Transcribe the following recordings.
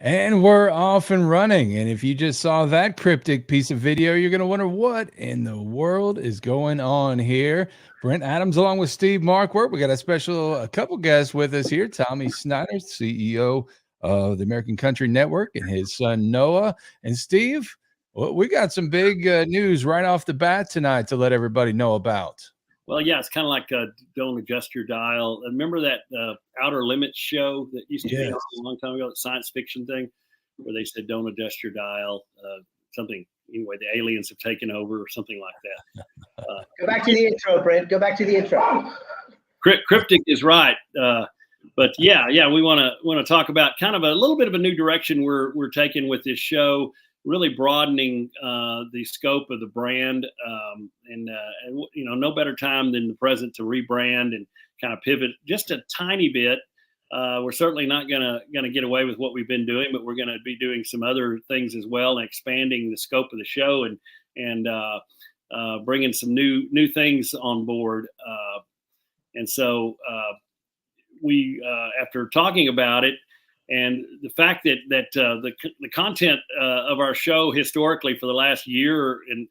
And we're off and running. And if you just saw that cryptic piece of video, you're going to wonder what in the world is going on here. Brent Adams, along with Steve Markwardt. We got a couple guests with us here. Tommy Snyder, CEO of the American Country Network, and his son Noah. And Steve, well, we got some big news right off the bat tonight to let everybody know about. Well, yeah, it's kind of like Don't Adjust Your Dial. Remember that Outer Limits show that used to be on a long time ago, the science fiction thing, where they said, don't adjust your dial, something, anyway, the aliens have taken over or something like that. Go back to the intro, Brent. Go back to the intro. Cryptic is right. But yeah, we want to talk about kind of a little bit of a new direction we're taking with this show, really broadening the scope of the brand, and no better time than the present to rebrand and kind of pivot just a tiny bit. We're certainly not gonna get away with what we've been doing, but we're gonna be doing some other things as well, and expanding the scope of the show and bringing some new things on board. And so we, after talking about it, and the fact that the content of our show historically for the last year and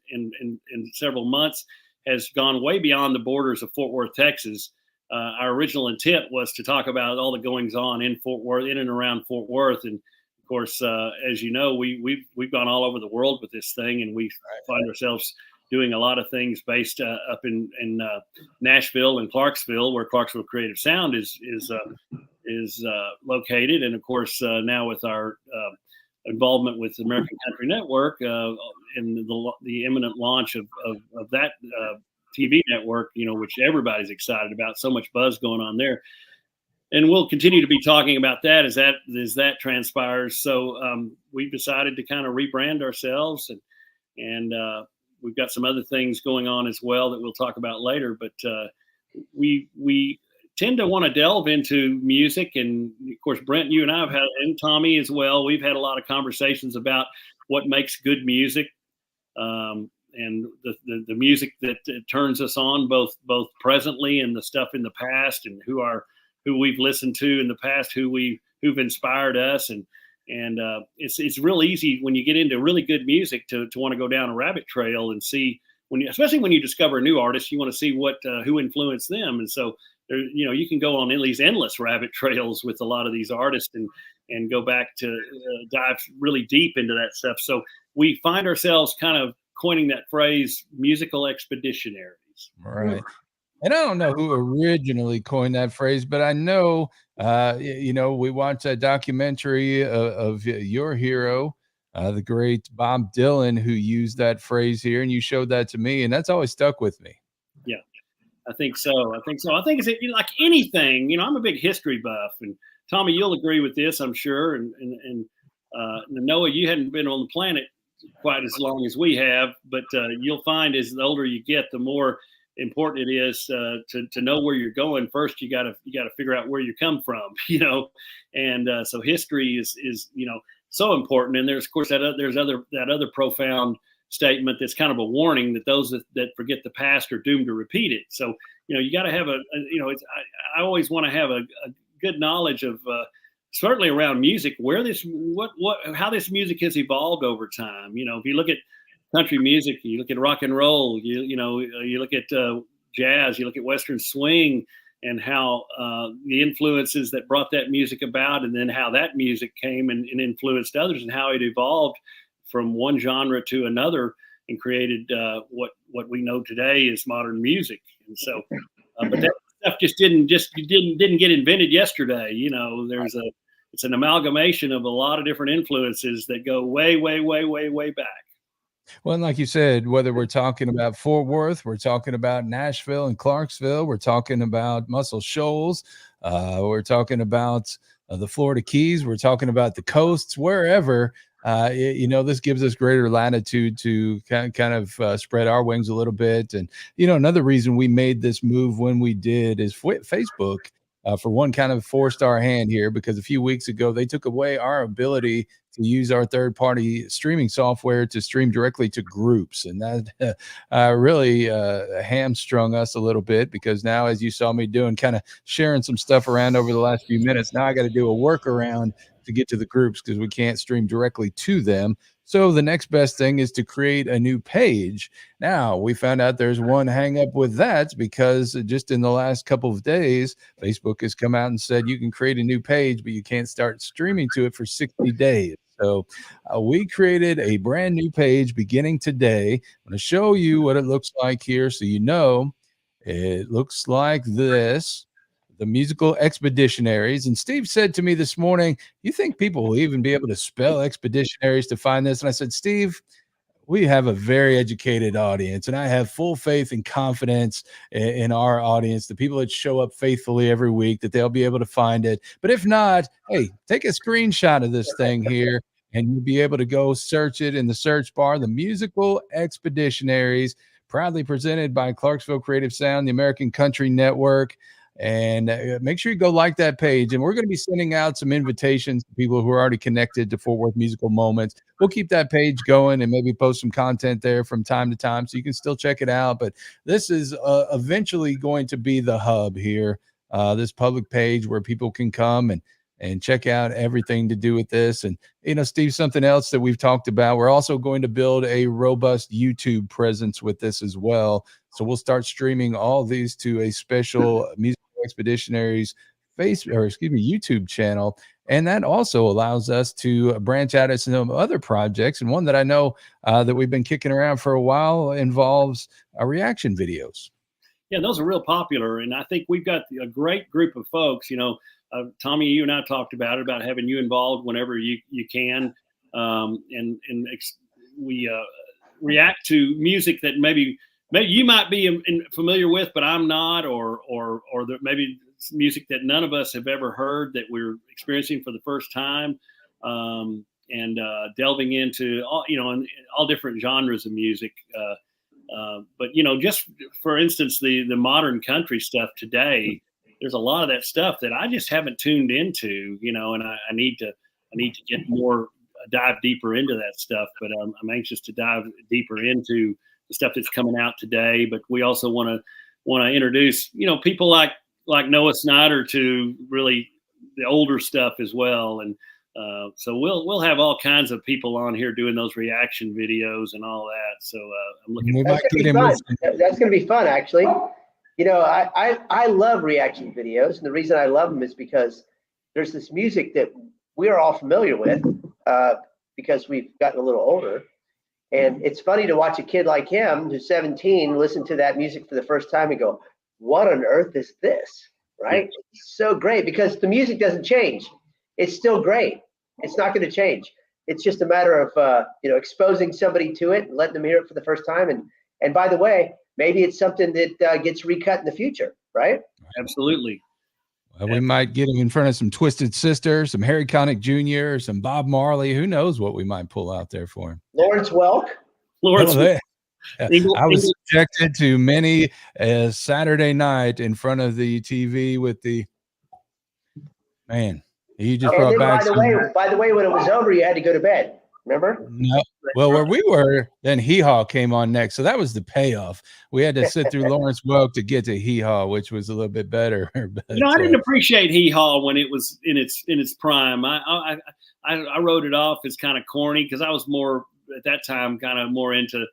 several months has gone way beyond the borders of Fort Worth, Texas. Our original intent was to talk about all the goings on in Fort Worth, in and around Fort Worth, and of course, as you know, we've gone all over the world with this thing, and we find ourselves doing a lot of things based up in Nashville and Clarksville, where Clarksville Creative Sound is located, and of course now with our involvement with the American Country Network and the imminent launch of that TV network, which everybody's excited about, so much buzz going on there, and we'll continue to be talking about that as that transpires. So we've decided to kind of rebrand ourselves, and we've got some other things going on as well that we'll talk about later, but we tend to want to delve into music. And of course, Brent, you and I have had, and Tommy as well, we've had a lot of conversations about what makes good music, and the music that turns us on both presently and the stuff in the past, and who we've listened to in the past, who've inspired us. And it's real easy when you get into really good music to want to go down a rabbit trail and see, especially when you discover a new artist, you want to see who influenced them. And so you can go on these endless rabbit trails with a lot of these artists and go back to dive really deep into that stuff. So we find ourselves kind of coining that phrase, musical expeditionaries. Right. And I don't know who originally coined that phrase, but I know, we watched a documentary of your hero, the great Bob Dylan, who used that phrase here, and you showed that to me, and that's always stuck with me. Yeah, I think so. I think it's like anything. I'm a big history buff, and Tommy, you'll agree with this, I'm sure. And Noah, you hadn't been on the planet quite as long as we have, but you'll find as the older you get, the more important it is to know where you're going. First, you got to figure out where you come from, and so history is so important. And there's of course that other profound statement that's kind of a warning that those that forget the past are doomed to repeat it. So you got to have I always want to have a good knowledge of certainly around music, where how this music has evolved over time. If you look at country music, you look at rock and roll, you look at jazz, you look at Western swing, and how the influences that brought that music about, and then how that music came and influenced others, and how it evolved from one genre to another and created what we know today is modern music. And so, but that stuff just didn't get invented yesterday. It's an amalgamation of a lot of different influences that go way, way, way, way, way back. Well, and like you said, whether we're talking about Fort Worth, we're talking about Nashville and Clarksville, we're talking about Muscle Shoals, we're talking about the Florida Keys, we're talking about the coasts, wherever, this gives us greater latitude to kind of spread our wings a little bit. And, another reason we made this move when we did is Facebook for one kind of forced our hand here, because a few weeks ago they took away our ability to use our third-party streaming software to stream directly to groups, and that really hamstrung us a little bit, because now, as you saw me doing, kind of sharing some stuff around over the last few minutes, now I got to do a workaround to get to the groups because we can't stream directly to them. So the next best thing is to create a new page. Now, we found out there's one hang up with that, because just in the last couple of days, Facebook has come out and said you can create a new page, but you can't start streaming to it for 60 days. So we created a brand new page beginning today. I'm going to show you what it looks like here, so you know. It looks like this. The Musical Expeditionaries. And Steve said to me this morning, you think people will even be able to spell expeditionaries to find this? And I said, Steve, we have a very educated audience, and I have full faith and confidence in our audience, the people that show up faithfully every week, that they'll be able to find it. But if not, hey, take a screenshot of this thing here, and you'll be able to go search it in the search bar. The Musical Expeditionaries, proudly presented by Clarksville Creative Sound, the American Country Network. And make sure you go like that page. And we're going to be sending out some invitations to people who are already connected to Fort Worth Musical Moments. We'll keep that page going and maybe post some content there from time to time, so you can still check it out. But this is eventually going to be the hub here, this public page where people can come and check out everything to do with this. And, you know, Steve, something else that we've talked about, we're also going to build a robust YouTube presence with this as well. So we'll start streaming all these to a special Musical Expeditionaries YouTube channel. And that also allows us to branch out into some other projects. And one that I know that we've been kicking around for a while involves reaction videos. Yeah, those are real popular. And I think we've got a great group of folks. You know, Tommy, you and I talked about it, about having you involved whenever you can. We react to music that maybe you might be familiar with, but I'm not, or that maybe music that none of us have ever heard that we're experiencing for the first time, and delving into all different genres of music. But you know, just for instance, the modern country stuff today, there's a lot of that stuff that I just haven't tuned into, you know, and I need to get more, dive deeper into that stuff. But I'm anxious to dive deeper into the stuff that's coming out today. But we also want to introduce, you know, people like Noah Snyder to really the older stuff as well. And so we'll have all kinds of people on here doing those reaction videos and all that. So I'm looking. That's going to be fun, actually. You know, I love reaction videos, and the reason I love them is because there's this music that we are all familiar with because we've gotten a little older. And it's funny to watch a kid like him, who's 17, listen to that music for the first time and go, what on earth is this, right? It's so great, because the music doesn't change. It's still great. It's not going to change. It's just a matter of, exposing somebody to it and letting them hear it for the first time. And by the way, maybe it's something that gets recut in the future, right? Absolutely. Well, we might get him in front of some Twisted Sister, some Harry Connick Jr., some Bob Marley. Who knows what we might pull out there for him? Lawrence Welk. I was subjected to many a Saturday night in front of the TV with the man. He just brought back. By the way, when it was over, you had to go to bed. Remember? No. Well, where we were, then Hee Haw came on next, so that was the payoff. We had to sit through Lawrence Welk to get to Hee Haw, which was a little bit better. But, I didn't appreciate Hee Haw when it was in its prime. I wrote it off as kind of corny, because I was more at that time kind of more into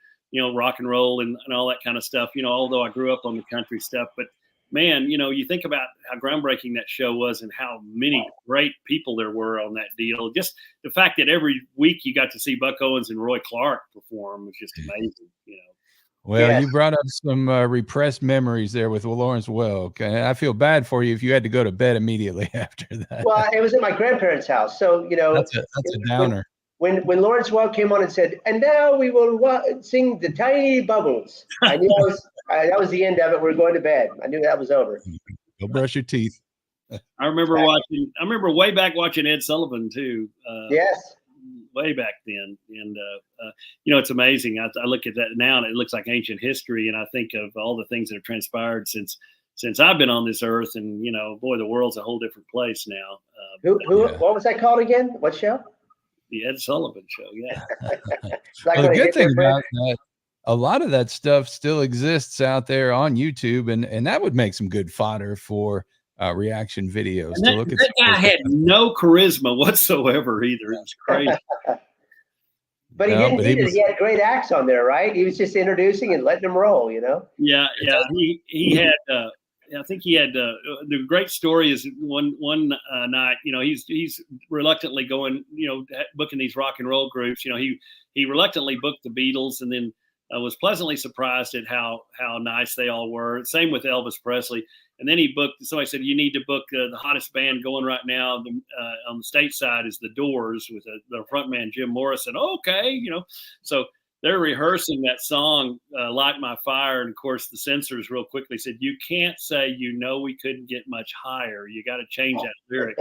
rock and roll and all that kind of stuff. Although I grew up on the country stuff, but man, you think about how groundbreaking that show was and how many great people there were on that deal. Just the fact that every week you got to see Buck Owens and Roy Clark perform was just amazing, Well, yes. You brought up some repressed memories there with Lawrence Welk, and I feel bad for you if you had to go to bed immediately after that. Well, it was at my grandparents' house, so that's a downer. When Lawrence Welk came on and said, "And now we will sing the Tiny Bubbles," I knew that was the end of it. We're going to bed. I knew that was over. Go brush your teeth. I remember way back watching Ed Sullivan too. Yes. Way back then. And, it's amazing. I look at that now and it looks like ancient history. And I think of all the things that have transpired since since I've been on this earth. And boy, the world's a whole different place now. What was that called again? What show? The Ed Sullivan Show. Yeah. Well, the good thing about that, a lot of that stuff still exists out there on YouTube, and that would make some good fodder for reaction videos. And that guy had no charisma whatsoever either. It was crazy. But he didn't need it. He had great acts on there, right? He was just introducing and letting them roll, Yeah. He had. I think he had the great story is one night. He's reluctantly going. Booking these rock and roll groups. He reluctantly booked the Beatles, and then was pleasantly surprised at how nice they all were. Same with Elvis Presley. And then he booked. Somebody said, "You need to book the hottest band going right now on the state side is the Doors with the frontman Jim Morrison." Okay, so they're rehearsing that song, "Light My Fire," and of course the censors real quickly said, "You can't say we couldn't get much higher. You got to change that lyric."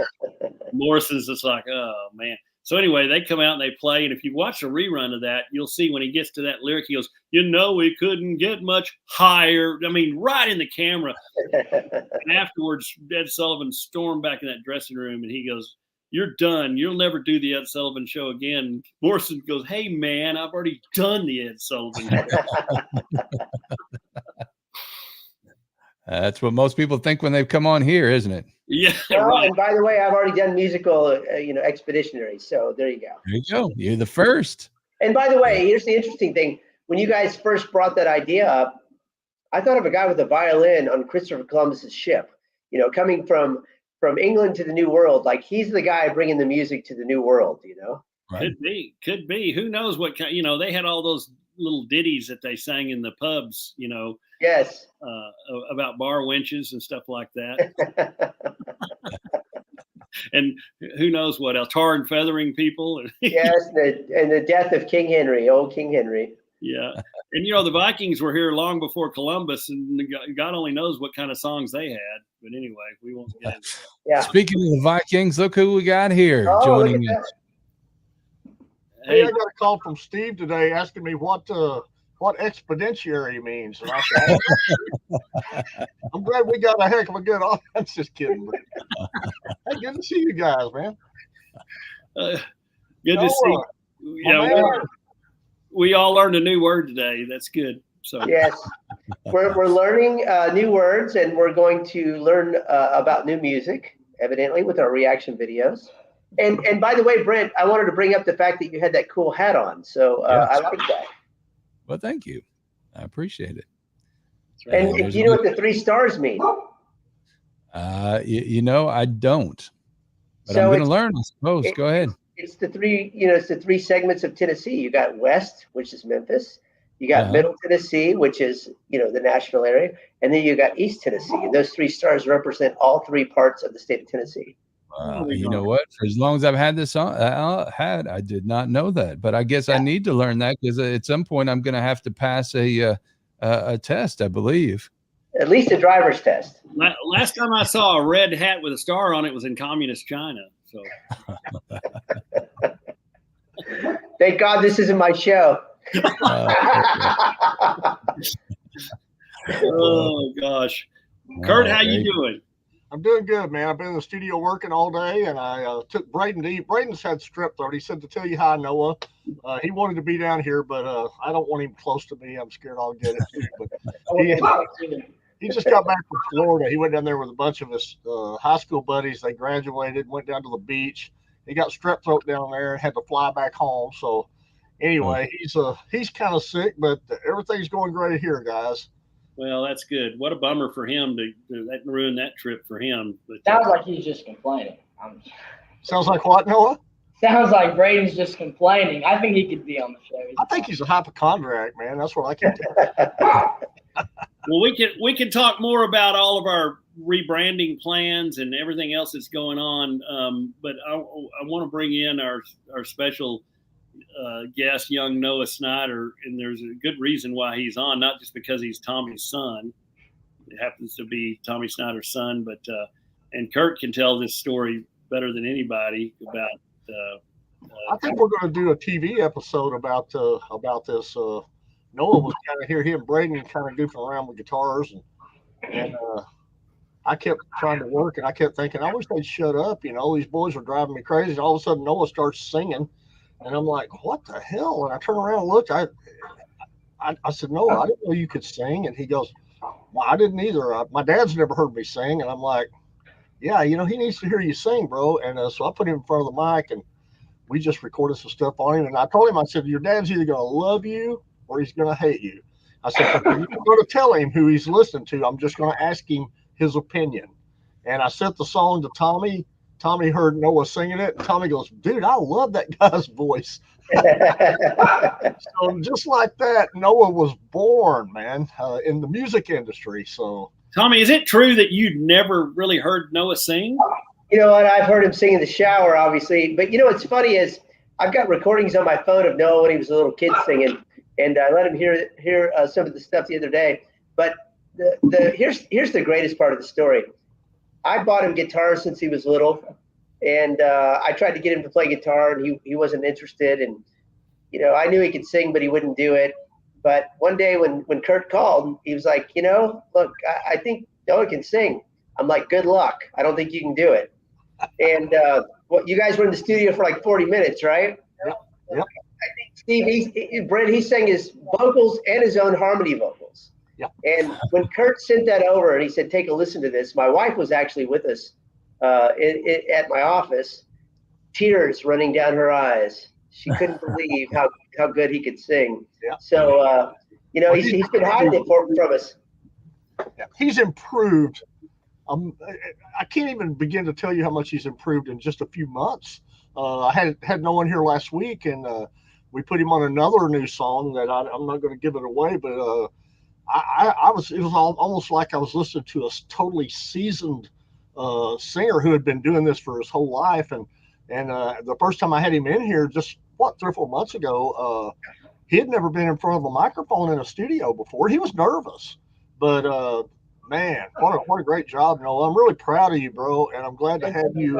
Morrison's just like, "Oh man." So anyway, they come out and they play, and if you watch a rerun of that, you'll see when he gets to that lyric, he goes, "We couldn't get much higher." I mean, right in the camera. And afterwards, Ed Sullivan stormed back in that dressing room, and he goes, "You're done. You'll never do the Ed Sullivan Show again." Morrison goes, "Hey, man, I've already done the Ed Sullivan Show." That's what most people think when they've come on here, isn't it? Yeah. Well, right. And by the way, I've already done musical, expeditionary. So there you go. There you go. You're the first. And by the way, here's the interesting thing. When you guys first brought that idea up, I thought of a guy with a violin on Christopher Columbus's ship, coming from England to the New World. Like he's the guy bringing the music to the New World, Right. Could be. Who knows what kind, they had all those little ditties that they sang in the pubs, Yes. About bar wenches and stuff like that. And who knows what else, tar and feathering people. Yes. And the death of King Henry, old King Henry. Yeah. And, the Vikings were here long before Columbus, and God only knows what kind of songs they had. But anyway, we won't get into that. Yeah. Speaking of the Vikings, look who we got here joining us. Hey, I got a call from Steve today asking me what expeditionary means. And I said, I'm glad we got a heck of a good audience. Just kidding. Hey, good to see you guys, man. Good to see you. Yeah, we all learned a new word today. That's good. So yes, we're learning new words, and we're going to learn about new music, evidently, with our reaction videos. And by the way, Brent, I wanted to bring up the fact that you had that cool hat on. So I like that. Well, thank you. I appreciate it. Right. And do you know what the 3 stars mean? I don't. But so I'm going to learn, I suppose. Go ahead. It's the 3 segments of Tennessee. You got West, which is Memphis. You got Middle Tennessee, which is, the Nashville area. And then you got East Tennessee. And those 3 stars represent all 3 parts of the state of Tennessee. You know what? For as long as I've had this on, I did not know that. But I guess I need to learn that because at some point I'm going to have to pass a test, I believe. At least a driver's test. Last time I saw a red hat with a star on it was in communist China. So, thank God this isn't my show. Oh gosh, Curt, how you doing? I'm doing good, man. I've been in the studio working all day, and I took Braden to eat. Braden's had strep throat. He said to tell you hi, Noah. He wanted to be down here, but I don't want him close to me. I'm scared I'll get it too. But he just got back from Florida. He went down there with a bunch of his high school buddies. They graduated, went down to the beach. He got strep throat down there and had to fly back home. So anyway, he's kind of sick, but everything's going great here, guys. Well, that's good. What a bummer for him to ruin that trip for him. But, sounds like he's just complaining. Sounds like what, Noah? Sounds like Braden's just complaining. I think he could be on the show. I think he's a hypochondriac, man. That's what I can tell. Well, we can talk more about all of our rebranding plans and everything else that's going on. But I want to bring in our special guest, young Noah Snyder, and there's a good reason why he's on, not just because he's Tommy's son. It happens to be Tommy Snyder's son, but and Curt can tell this story better than anybody about. I think we're going to do a TV episode about this. Noah was kind of here, he and Braden kind of goofing around with guitars, and I kept trying to work, and I kept thinking, I wish they'd shut up. You know, these boys are driving me crazy. And all of a sudden, Noah starts singing, and I'm like, what the hell? And I turn around and look. I said, Noah, I didn't know you could sing. And he goes, well, I didn't either. My dad's never heard me sing. And I'm like, yeah, you know, he needs to hear you sing, bro. And so I put him in front of the mic, and we just recorded some stuff on him. And I told him, I said, your dad's either going to love you or he's going to hate you. I said, I'm not going to tell him who he's listening to. I'm just going to ask him his opinion. And I sent the song to Tommy. Tommy heard Noah singing it. And Tommy goes, dude, I love that guy's voice. So just like that, Noah was born, man, in the music industry. So, Tommy, is it true that you'd never really heard Noah sing? You know what? I've heard him sing in the shower, obviously. But you know what's funny is I've got recordings on my phone of Noah when he was a little kid singing, and I let him hear some of the stuff the other day. But here's the greatest part of the story. I bought him guitars since he was little, and I tried to get him to play guitar, and he wasn't interested. And you know, I knew he could sing, but he wouldn't do it. But one day when Curt called, he was like, you know, look, I think Noah can sing. I'm like, good luck. I don't think you can do it. And you guys were in the studio for like 40 minutes, right? Yep. I think Steve, Brent, he sang his vocals and his own harmony vocals. Yep. And when Curt sent that over and he said, take a listen to this, my wife was actually with us at my office, tears running down her eyes. She couldn't believe how good he could sing. Yeah. So, you know, he's been hiding it from us. Yeah. He's improved. I can't even begin to tell you how much he's improved in just a few months. I had no one here last week, and we put him on another new song that I'm not going to give it away, but it was almost like I was listening to a totally seasoned singer who had been doing this for his whole life. And the first time I had him in here, just 3 or 4 months ago, he had never been in front of a microphone in a studio before. He was nervous, but man, what a great job, Noah. I'm really proud of you, bro, and I'm glad to have you.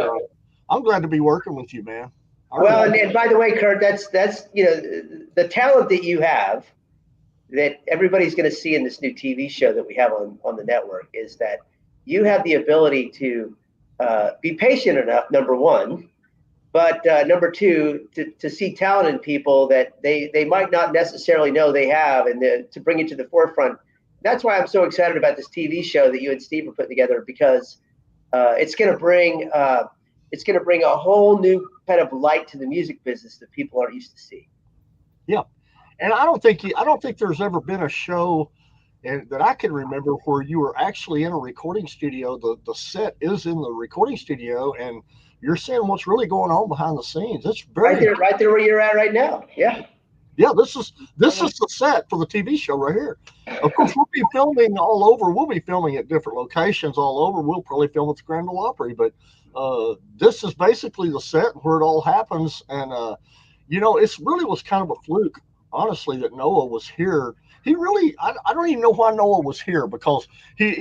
I'm glad to be working with you, man. Well, and by the way, Curt, that's you know, the talent that you have that everybody's going to see in this new TV show that we have on the network is that you have the ability to be patient enough, number one, but number two, to see talent in people that they might not necessarily know they have, and to bring it to the forefront. That's why I'm so excited about this TV show that you and Steve are putting together, because it's going to bring a whole new kind of light to the music business that people aren't used to see. Yeah, and I don't think there's ever been a show that I can remember where you were actually in a recording studio. The set is in the recording studio, and you're seeing what's really going on behind the scenes. It's very right there where you're at right now. Yeah. Yeah, this is the set for the TV show right here. Of course, we'll be filming all over. We'll be filming at different locations all over. We'll probably film at the Grand Ole Opry, but this is basically the set where it all happens. And you know, it really was kind of a fluke, honestly, that Noah was here. He really, I don't even know why Noah was here, because he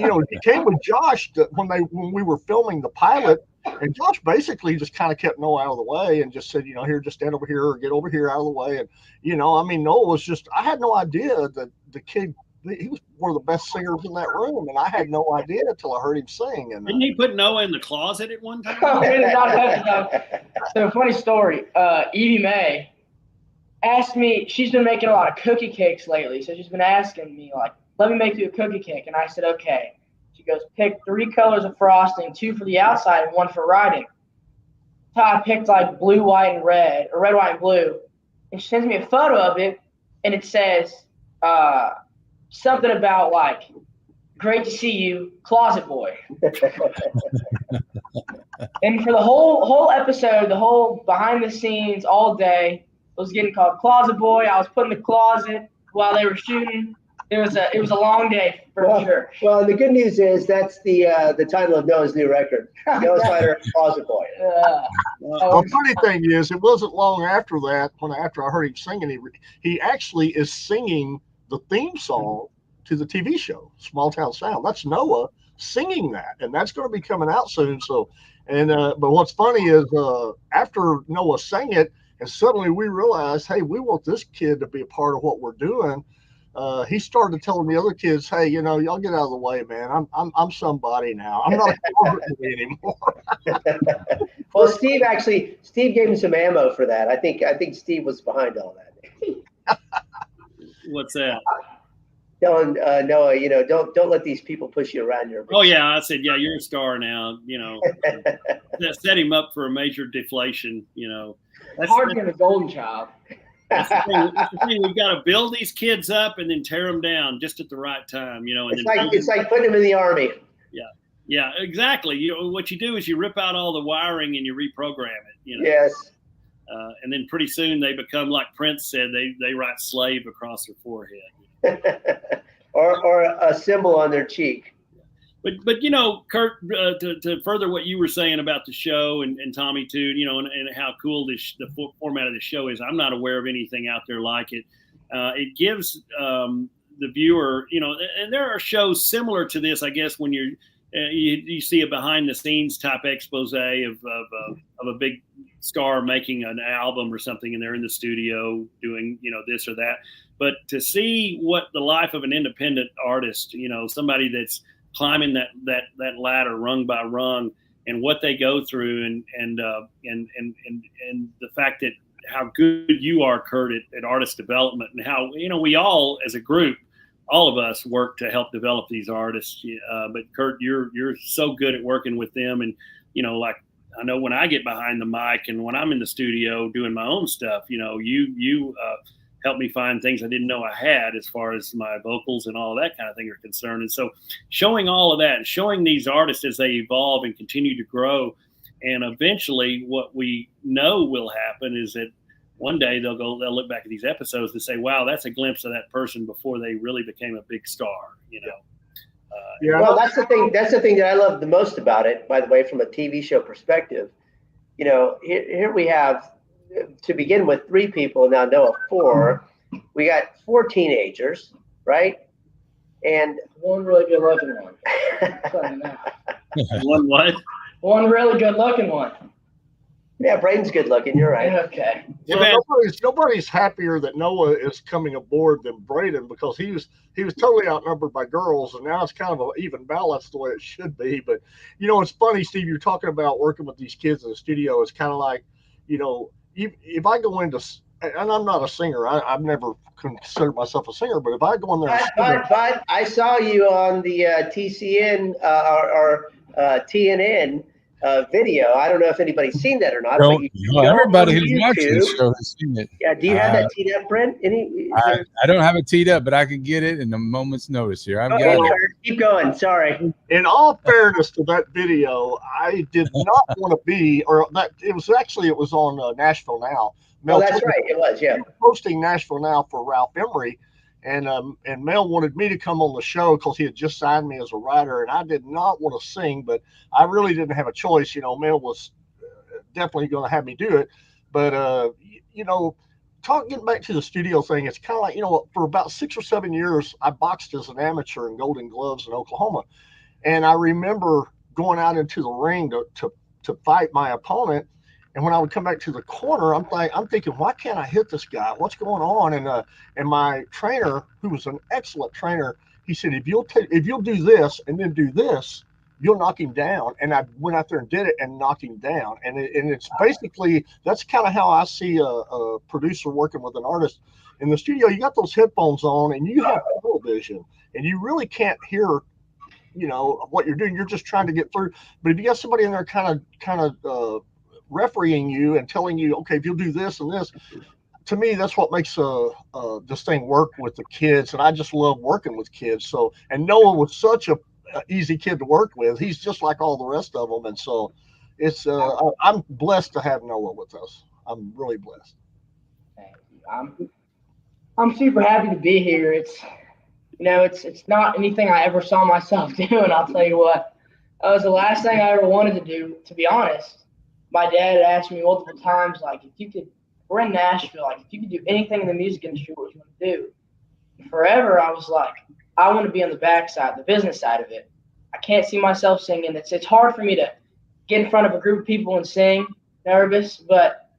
came with Josh when we were filming the pilot. And Josh basically just kind of kept Noah out of the way and just said, you know, here, just stand over here or get over here out of the way. And, you know, I mean, Noah was I had no idea that the kid, he was one of the best singers in that room. And I had no idea until I heard him sing. And didn't he put Noah in the closet at one time? So, funny story. Evie Mae asked me, she's been making a lot of cookie cakes lately. So she's been asking me, like, let me make you a cookie cake. And I said, okay. She goes, pick 3 colors of frosting, 2 for the outside and 1 for writing. So I picked like blue, white, and red, or red, white, and blue. And she sends me a photo of it, and it says something about like, great to see you, closet boy. And for the whole episode, the whole behind the scenes all day, I was getting called closet boy. I was put in the closet while they were shooting. It was a long day for sure. Well, the good news is that's the title of Noah's new record, Noah Snyder, Closet Boy. The funny thing is, it wasn't long after that, after I heard him singing, he actually is singing the theme song to the TV show, Small Town Sound. That's Noah singing that, and that's going to be coming out soon. So, but what's funny is after Noah sang it, and suddenly we realized, hey, we want this kid to be a part of what we're doing. he started telling the other kids, "Hey, you know, y'all get out of the way, man. I'm somebody now. I'm not a corporate boy anymore." Well, Steve gave him some ammo for that. I think Steve was behind all that. What's that? Telling Noah, you know, don't let these people push you around your. Oh yeah, I said, yeah, you're a star now. You know, set him up for a major deflation. You know, That's hard being a golden child. That's the thing. We've got to build these kids up and then tear them down just at the right time. You know, and it's like putting them in the army. Yeah, exactly. You know, what you do is you rip out all the wiring and you reprogram it. You know. Yes. And then pretty soon they become, like Prince said, they write slave across their forehead. or a symbol on their cheek. But you know, Curt, to further what you were saying about the show and Tommy too, you know, and how cool the format of the show is. I'm not aware of anything out there like it. It gives the viewer, you know, and there are shows similar to this, I guess, when you see a behind the scenes type expose of a big star making an album or something, and they're in the studio doing, you know, this or that. But to see what the life of an independent artist, you know, somebody that's climbing that ladder rung by rung, and what they go through, and the fact that how good you are, Curt, at artist development, and how, you know, we all as a group, all of us work to help develop these artists. But Curt, you're so good at working with them, and you know, like I know when I get behind the mic and when I'm in the studio doing my own stuff, you know, you help me find things I didn't know I had as far as my vocals and all that kind of thing are concerned. And so showing all of that and showing these artists as they evolve and continue to grow, and eventually what we know will happen is that one day they'll look back at these episodes and say, wow, that's a glimpse of that person before they really became a big star, you know? Yeah. Well, that's the thing that I love the most about it, by the way, from a TV show perspective. You know, here we have, to begin with, 3 people, now Noah 4. We got 4 teenagers, right? And one really good looking one. One what? One really good looking one. Yeah, Braden's good looking. You're right. Okay. Well, nobody's happier that Noah is coming aboard than Braden, because he was totally outnumbered by girls, and now it's kind of an even balance the way it should be. But you know, it's funny, Steve. You're talking about working with these kids in the studio. It's kind of like, you know, if I go into, and I'm not a singer. I've never considered myself a singer, but if I go in there, but I saw you on the TCN or TNN video. I don't know if anybody's seen that or not. No, but everybody who's watching the show has seen it. Yeah. Do you have that teed up, Brent? I don't have it teed up, but I can get it in a moment's notice here. I've got it. Keep going. Sorry. In all fairness to that video, I did not want to be, or that it was on Nashville Now. Mel, that's right. It was, yeah. Hosting Nashville Now for Ralph Emery, and Mel wanted me to come on the show because he had just signed me as a writer, and I did not want to sing, but I really didn't have a choice. You know, Mel was definitely going to have me do it, but you know, getting back to the studio thing, it's kind of like, you know, for about 6 or 7 years, I boxed as an amateur in Golden Gloves in Oklahoma, and I remember going out into the ring to fight my opponent. And when I would come back to the corner, I'm thinking, why can't I hit this guy? What's going on? And my trainer, who was an excellent trainer, he said, if you'll do this and then do this, you'll knock him down. And I went out there and did it and knocked him down. And it's basically, that's kind of how I see a producer working with an artist in the studio. You got those headphones on and you have tunnel vision, and you really can't hear, you know, what you're doing. You're just trying to get through. But if you got somebody in there kind of refereeing you and telling you, okay, if you'll do this and this, to me, that's what makes this thing work with the kids. And I just love working with kids. So, and Noah was such a easy kid to work with. He's just like all the rest of them. And so it's, I'm blessed to have Noah with us. I'm really blessed. Thank you. I'm super happy to be here. It's, you know, it's not anything I ever saw myself doing. I'll tell you what, that was the last thing I ever wanted to do, to be honest. My dad had asked me multiple times, like, we're in Nashville, like, if you could do anything in the music industry, what would you want to do? And forever, I was like, I want to be on the backside, the business side of it. I can't see myself singing. It's hard for me to get in front of a group of people and sing, nervous. But,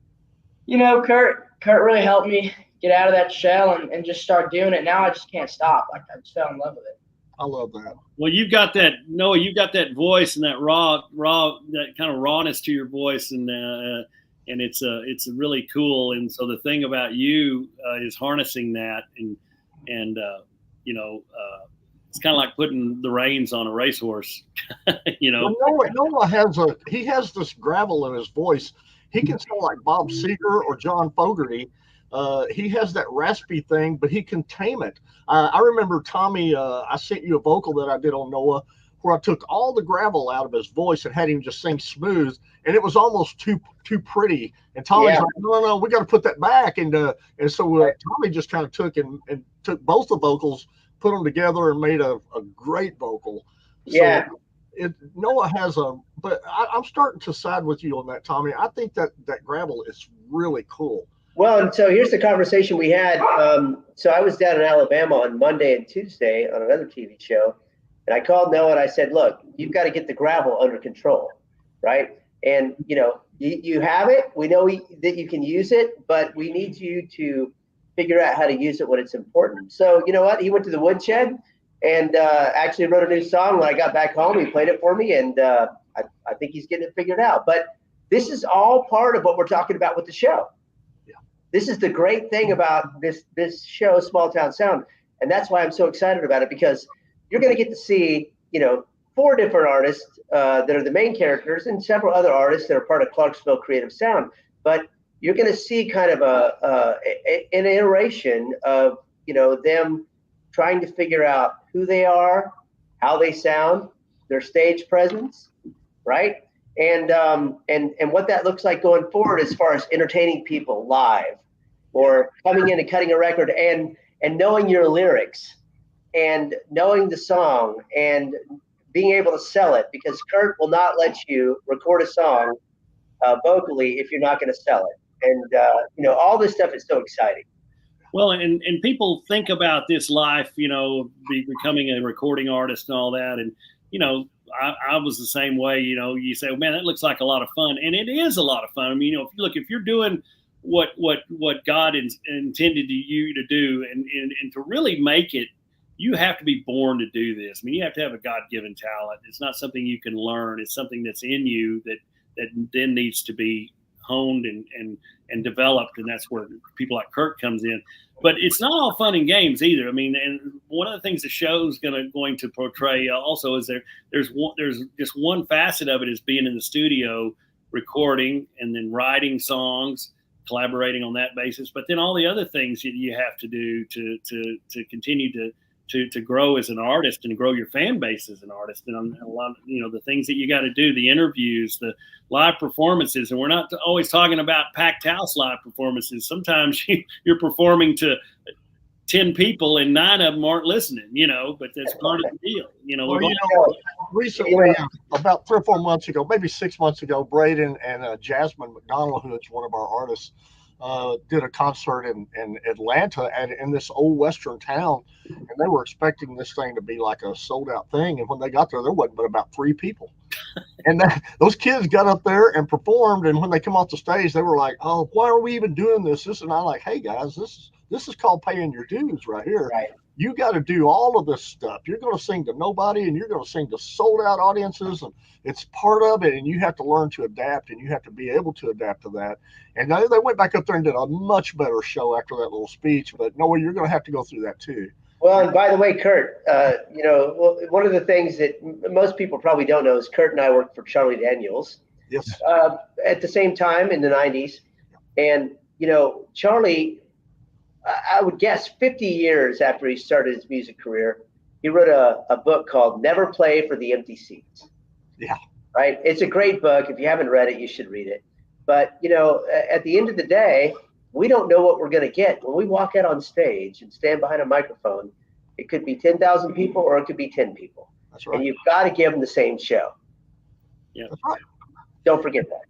you know, Curt really helped me get out of that shell and just start doing it. Now I just can't stop. Like I just fell in love with it. I love that. Well, you've got that, Noah. You've got that voice and that raw, that kind of rawness to your voice, and it's really cool. And so the thing about you is harnessing that, and it's kind of like putting the reins on a racehorse. Well, Noah has this gravel in his voice. He can sound like Bob Seger or John Fogerty. He has that raspy thing, but he can tame it. I remember, Tommy, I sent you a vocal that I did on Noah where I took all the gravel out of his voice and had him just sing smooth, and it was almost too pretty. And Tommy's like, no, we got to put that back. And so Tommy just kind of took both the vocals, put them together, and made a great vocal. Yeah. So Noah has but I'm starting to side with you on that, Tommy. I think that gravel is really cool. Well, and so here's the conversation we had. So I was down in Alabama on Monday and Tuesday on another TV show, and I called Noah and I said, look, you've got to get the gravel under control, right? And, you have it. We know that you can use it, but we need you to figure out how to use it when it's important. So you know what? He went to the woodshed and actually wrote a new song. When I got back home, he played it for me, and I think he's getting it figured out. But this is all part of what we're talking about with the show. This is the great thing about this show, Small Town Sound, and that's why I'm so excited about it, because you're going to get to see, 4 different artists that are the main characters and several other artists that are part of Clarksville Creative Sound. But you're going to see kind of an iteration of, them trying to figure out who they are, how they sound, their stage presence, right? And what that looks like going forward as far as entertaining people live, or coming in and cutting a record and knowing your lyrics and knowing the song and being able to sell it, because Curt will not let you record a song vocally if you're not going to sell it. And all this stuff is so exciting. Well, and people think about this life, becoming a recording artist and all that. And, I was the same way. You say, oh, man, that looks like a lot of fun. And it is a lot of fun. I mean, if you're doing what God intended you to do and to really make it, you have to be born to do this. I mean, you have to have a God-given talent. It's not something you can learn. It's something that's in you that then needs to be honed and developed. And that's where people like Curt comes in. But it's not all fun and games either. I mean, and one of the things the show's going to portray also is there's just one facet of it is being in the studio recording and then writing songs, collaborating on that basis. But then all the other things you have to do to continue to grow as an artist and grow your fan base as an artist. And a lot of, the things that you got to do, the interviews, the live performances. And we're not always talking about packed house live performances. Sometimes you're performing to 10 people and 9 of them aren't listening, but that's part of the deal. Recently, about 3 or 4 months ago, maybe 6 months ago, Braden and Jasmine McDonald, who is one of our artists, did a concert in Atlanta in this old Western town, and they were expecting this thing to be like a sold out thing. And when they got there wasn't but about 3 people. And those kids got up there and performed. And when they come off the stage, they were like, "Oh, why are we even doing this?" And I'm like, "Hey guys, this is called paying your dues right here. Right. You got to do all of this stuff. You're going to sing to nobody, and you're going to sing to sold out audiences, and it's part of it. And you have to learn to adapt, and you have to be able to adapt to that." And they went back up there and did a much better show after that little speech. But Noah, you're going to have to go through that too. Well, and by the way, Curt, one of the things that most people probably don't know is Curt and I worked for Charlie Daniels. Yes. At the same time in the 90s. And, Charlie, I would guess 50 years after he started his music career, he wrote a book called Never Play for the Empty Seats. Yeah. Right? It's a great book. If you haven't read it, you should read it. But, at the end of the day, we don't know what we're going to get. When we walk out on stage and stand behind a microphone, it could be 10,000 people or it could be 10 people. That's right. And you've got to give them the same show. Yeah. That's right. Don't forget that.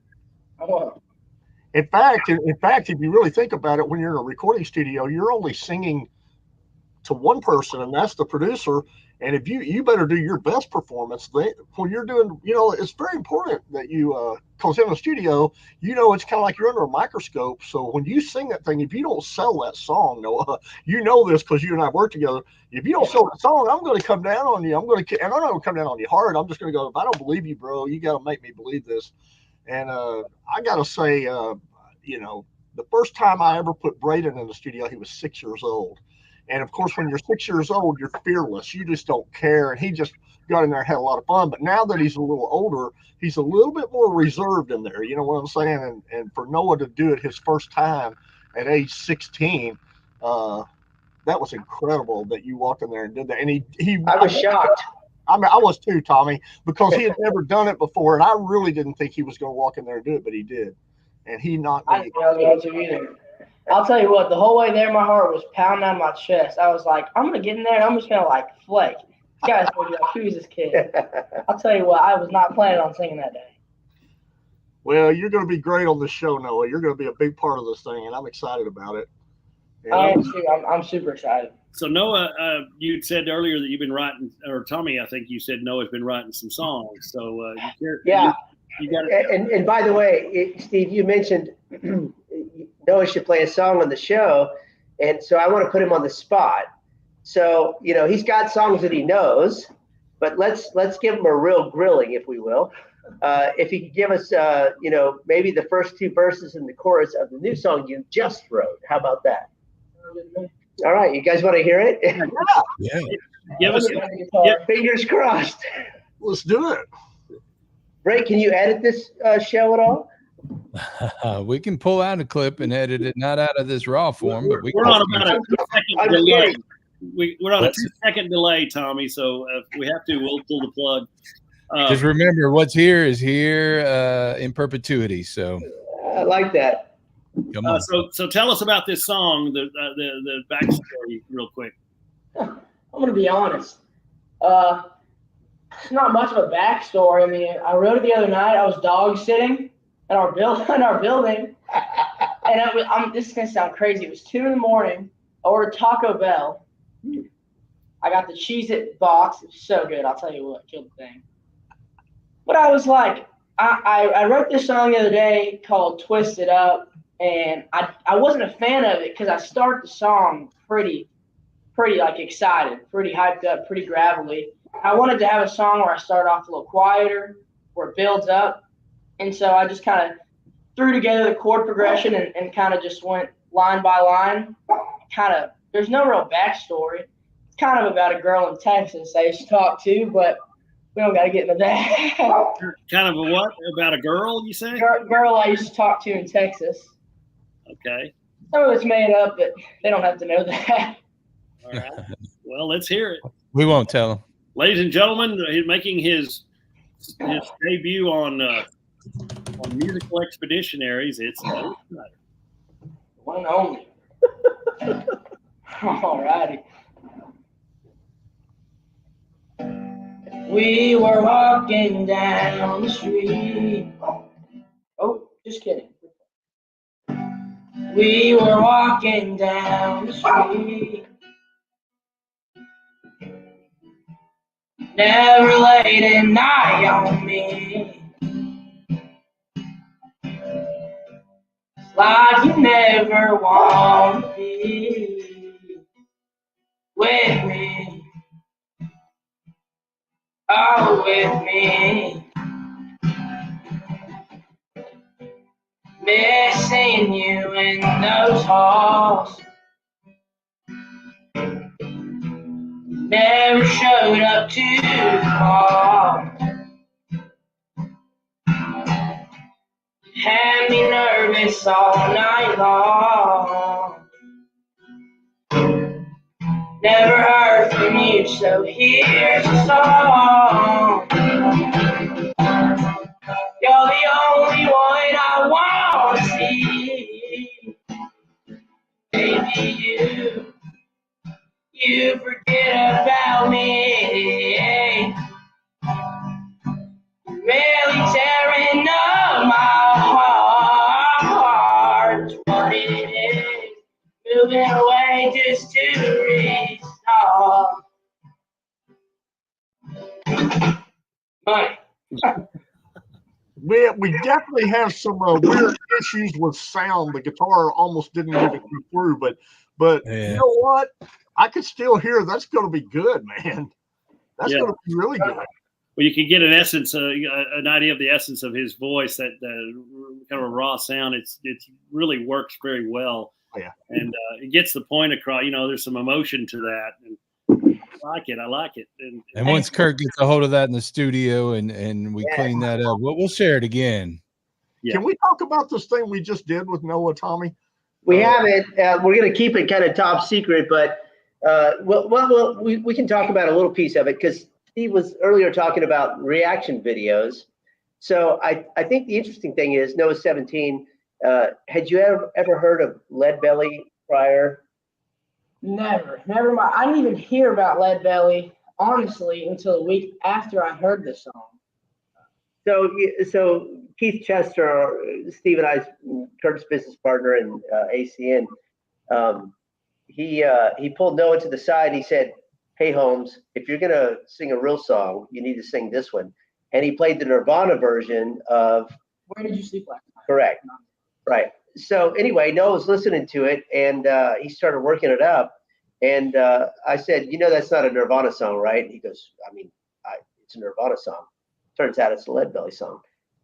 In fact, if you really think about it, when you're in a recording studio, you're only singing to one person, and that's the producer. And if you better do your best performance. When you're doing, it's very important that you, because in the studio, it's kind of like you're under a microscope. So when you sing that thing, if you don't sell that song, Noah, this because you and I work together. If you don't sell the song, I'm going to come down on you. And I'm not going to come down on you hard. I'm just going to go, if I don't believe you, bro, you got to make me believe this. And I got to say, the first time I ever put Braden in the studio, he was 6 years old. And of course, when you're 6 years old, you're fearless. You just don't care. And he just got in there and had a lot of fun. But now that he's a little older, he's a little bit more reserved in there. You know what I'm saying? And for Noah to do it his first time at age 16, that was incredible that you walked in there and did that. And I was shocked. I mean, I was too, Tommy, because he had never done it before. And I really didn't think he was going to walk in there and do it, but he did. And he knocked me. I didn't know that either. I'll tell you what, the whole way there, my heart was pounding on my chest. I was like, I'm going to get in there and I'm just going to flake. You guys will be like, who is this kid? I'll tell you what, I was not planning on singing that day. Well, you're going to be great on this show, Noah. You're going to be a big part of this thing, and I'm excited about it. And I am too. I'm super excited. So Noah, you said earlier that you've been writing, or Tommy, I think you said Noah's been writing some songs. So yeah. You got it. And by the way, Steve, you mentioned Noah should play a song on the show, and so I want to put him on the spot. So he's got songs that he knows, but let's give him a real grilling, if we will. If he could give us, maybe the first two verses and the chorus of the new song you just wrote. How about that? All right, you guys want to hear it? Yeah. Give us. Fingers crossed. Let's do it. Brent, can you edit this show at all? We can pull out a clip and edit it, not out of this raw form, but we're on about a 2-second delay. We're on a 2-second delay, Tommy. So if we have to, we'll pull the plug. Just remember, what's here is here in perpetuity. So I like that. Come on. So tell us about this song, the backstory, real quick. I'm gonna be honest. It's not much of a backstory. I mean, I wrote it the other night. I was dog sitting in our building, and this is gonna sound crazy. It was 2 a.m. I ordered Taco Bell. I got the Cheez-It box. It was so good. I'll tell you what, killed the thing. But I was like, I wrote this song the other day called "Twist It Up," and I wasn't a fan of it because I start the song pretty excited, pretty hyped up, pretty gravelly. I wanted to have a song where I start off a little quieter, where it builds up. And so I just kind of threw together the chord progression and kind of just went line by line. There's no real backstory. It's kind of about a girl in Texas I used to talk to, but we don't got to get into that. Kind of a what? About a girl, you say? Girl I used to talk to in Texas. Okay. Some of it's made up, but they don't have to know that. All right. Well, let's hear it. We won't tell them. Ladies and gentlemen, he's making his debut on Musical Expeditionaries. It's Snyder. One and only. All righty. We were walking down the street. Oh, just kidding. We were walking down the street. Never laid an eye on me. It's like you never want to be with me. Oh, with me. Missing you in those halls. Never showed up to the call. Had me nervous all night long. Never heard from you, so here's a song. You're the only one I want to see. Baby, you forget about me. Really tearing up my heart. What it is, moving away just to reach We definitely have some weird issues with sound. The guitar almost didn't even go through, but Yeah. you know what? I could still hear that's going to be good, man. That's going to be really good. Well, you can get an essence, an idea of the essence of his voice. That kind of a raw sound. It really works very well. Oh, yeah, and it gets the point across. You know, there's some emotion to that, and I like it. And once Curt gets a hold of that in the studio and we clean that up, we'll share it again. Yeah. Can we talk about this thing we just did with Noah, Tommy? We haven't. We're going to keep it kind of top secret, but we can talk about a little piece of it because Steve was earlier talking about reaction videos. So I think the interesting thing is Noah's 17. Had you ever heard of Lead Belly prior? Never. I didn't even hear about Lead Belly, honestly, until a week after I heard the song. So Keith Chester, Steve and I's Curt's business partner in ACN, he pulled Noah to the side. And he said, "Hey Holmes, if you're gonna sing a real song, you need to sing this one." And he played the Nirvana version of "Where Did You Sleep Last Night?" Correct. Right. So anyway, Noah was listening to it, and he started working it up. And I said, that's not a Nirvana song, right? And he goes, it's a Nirvana song. Turns out it's a Lead Belly song.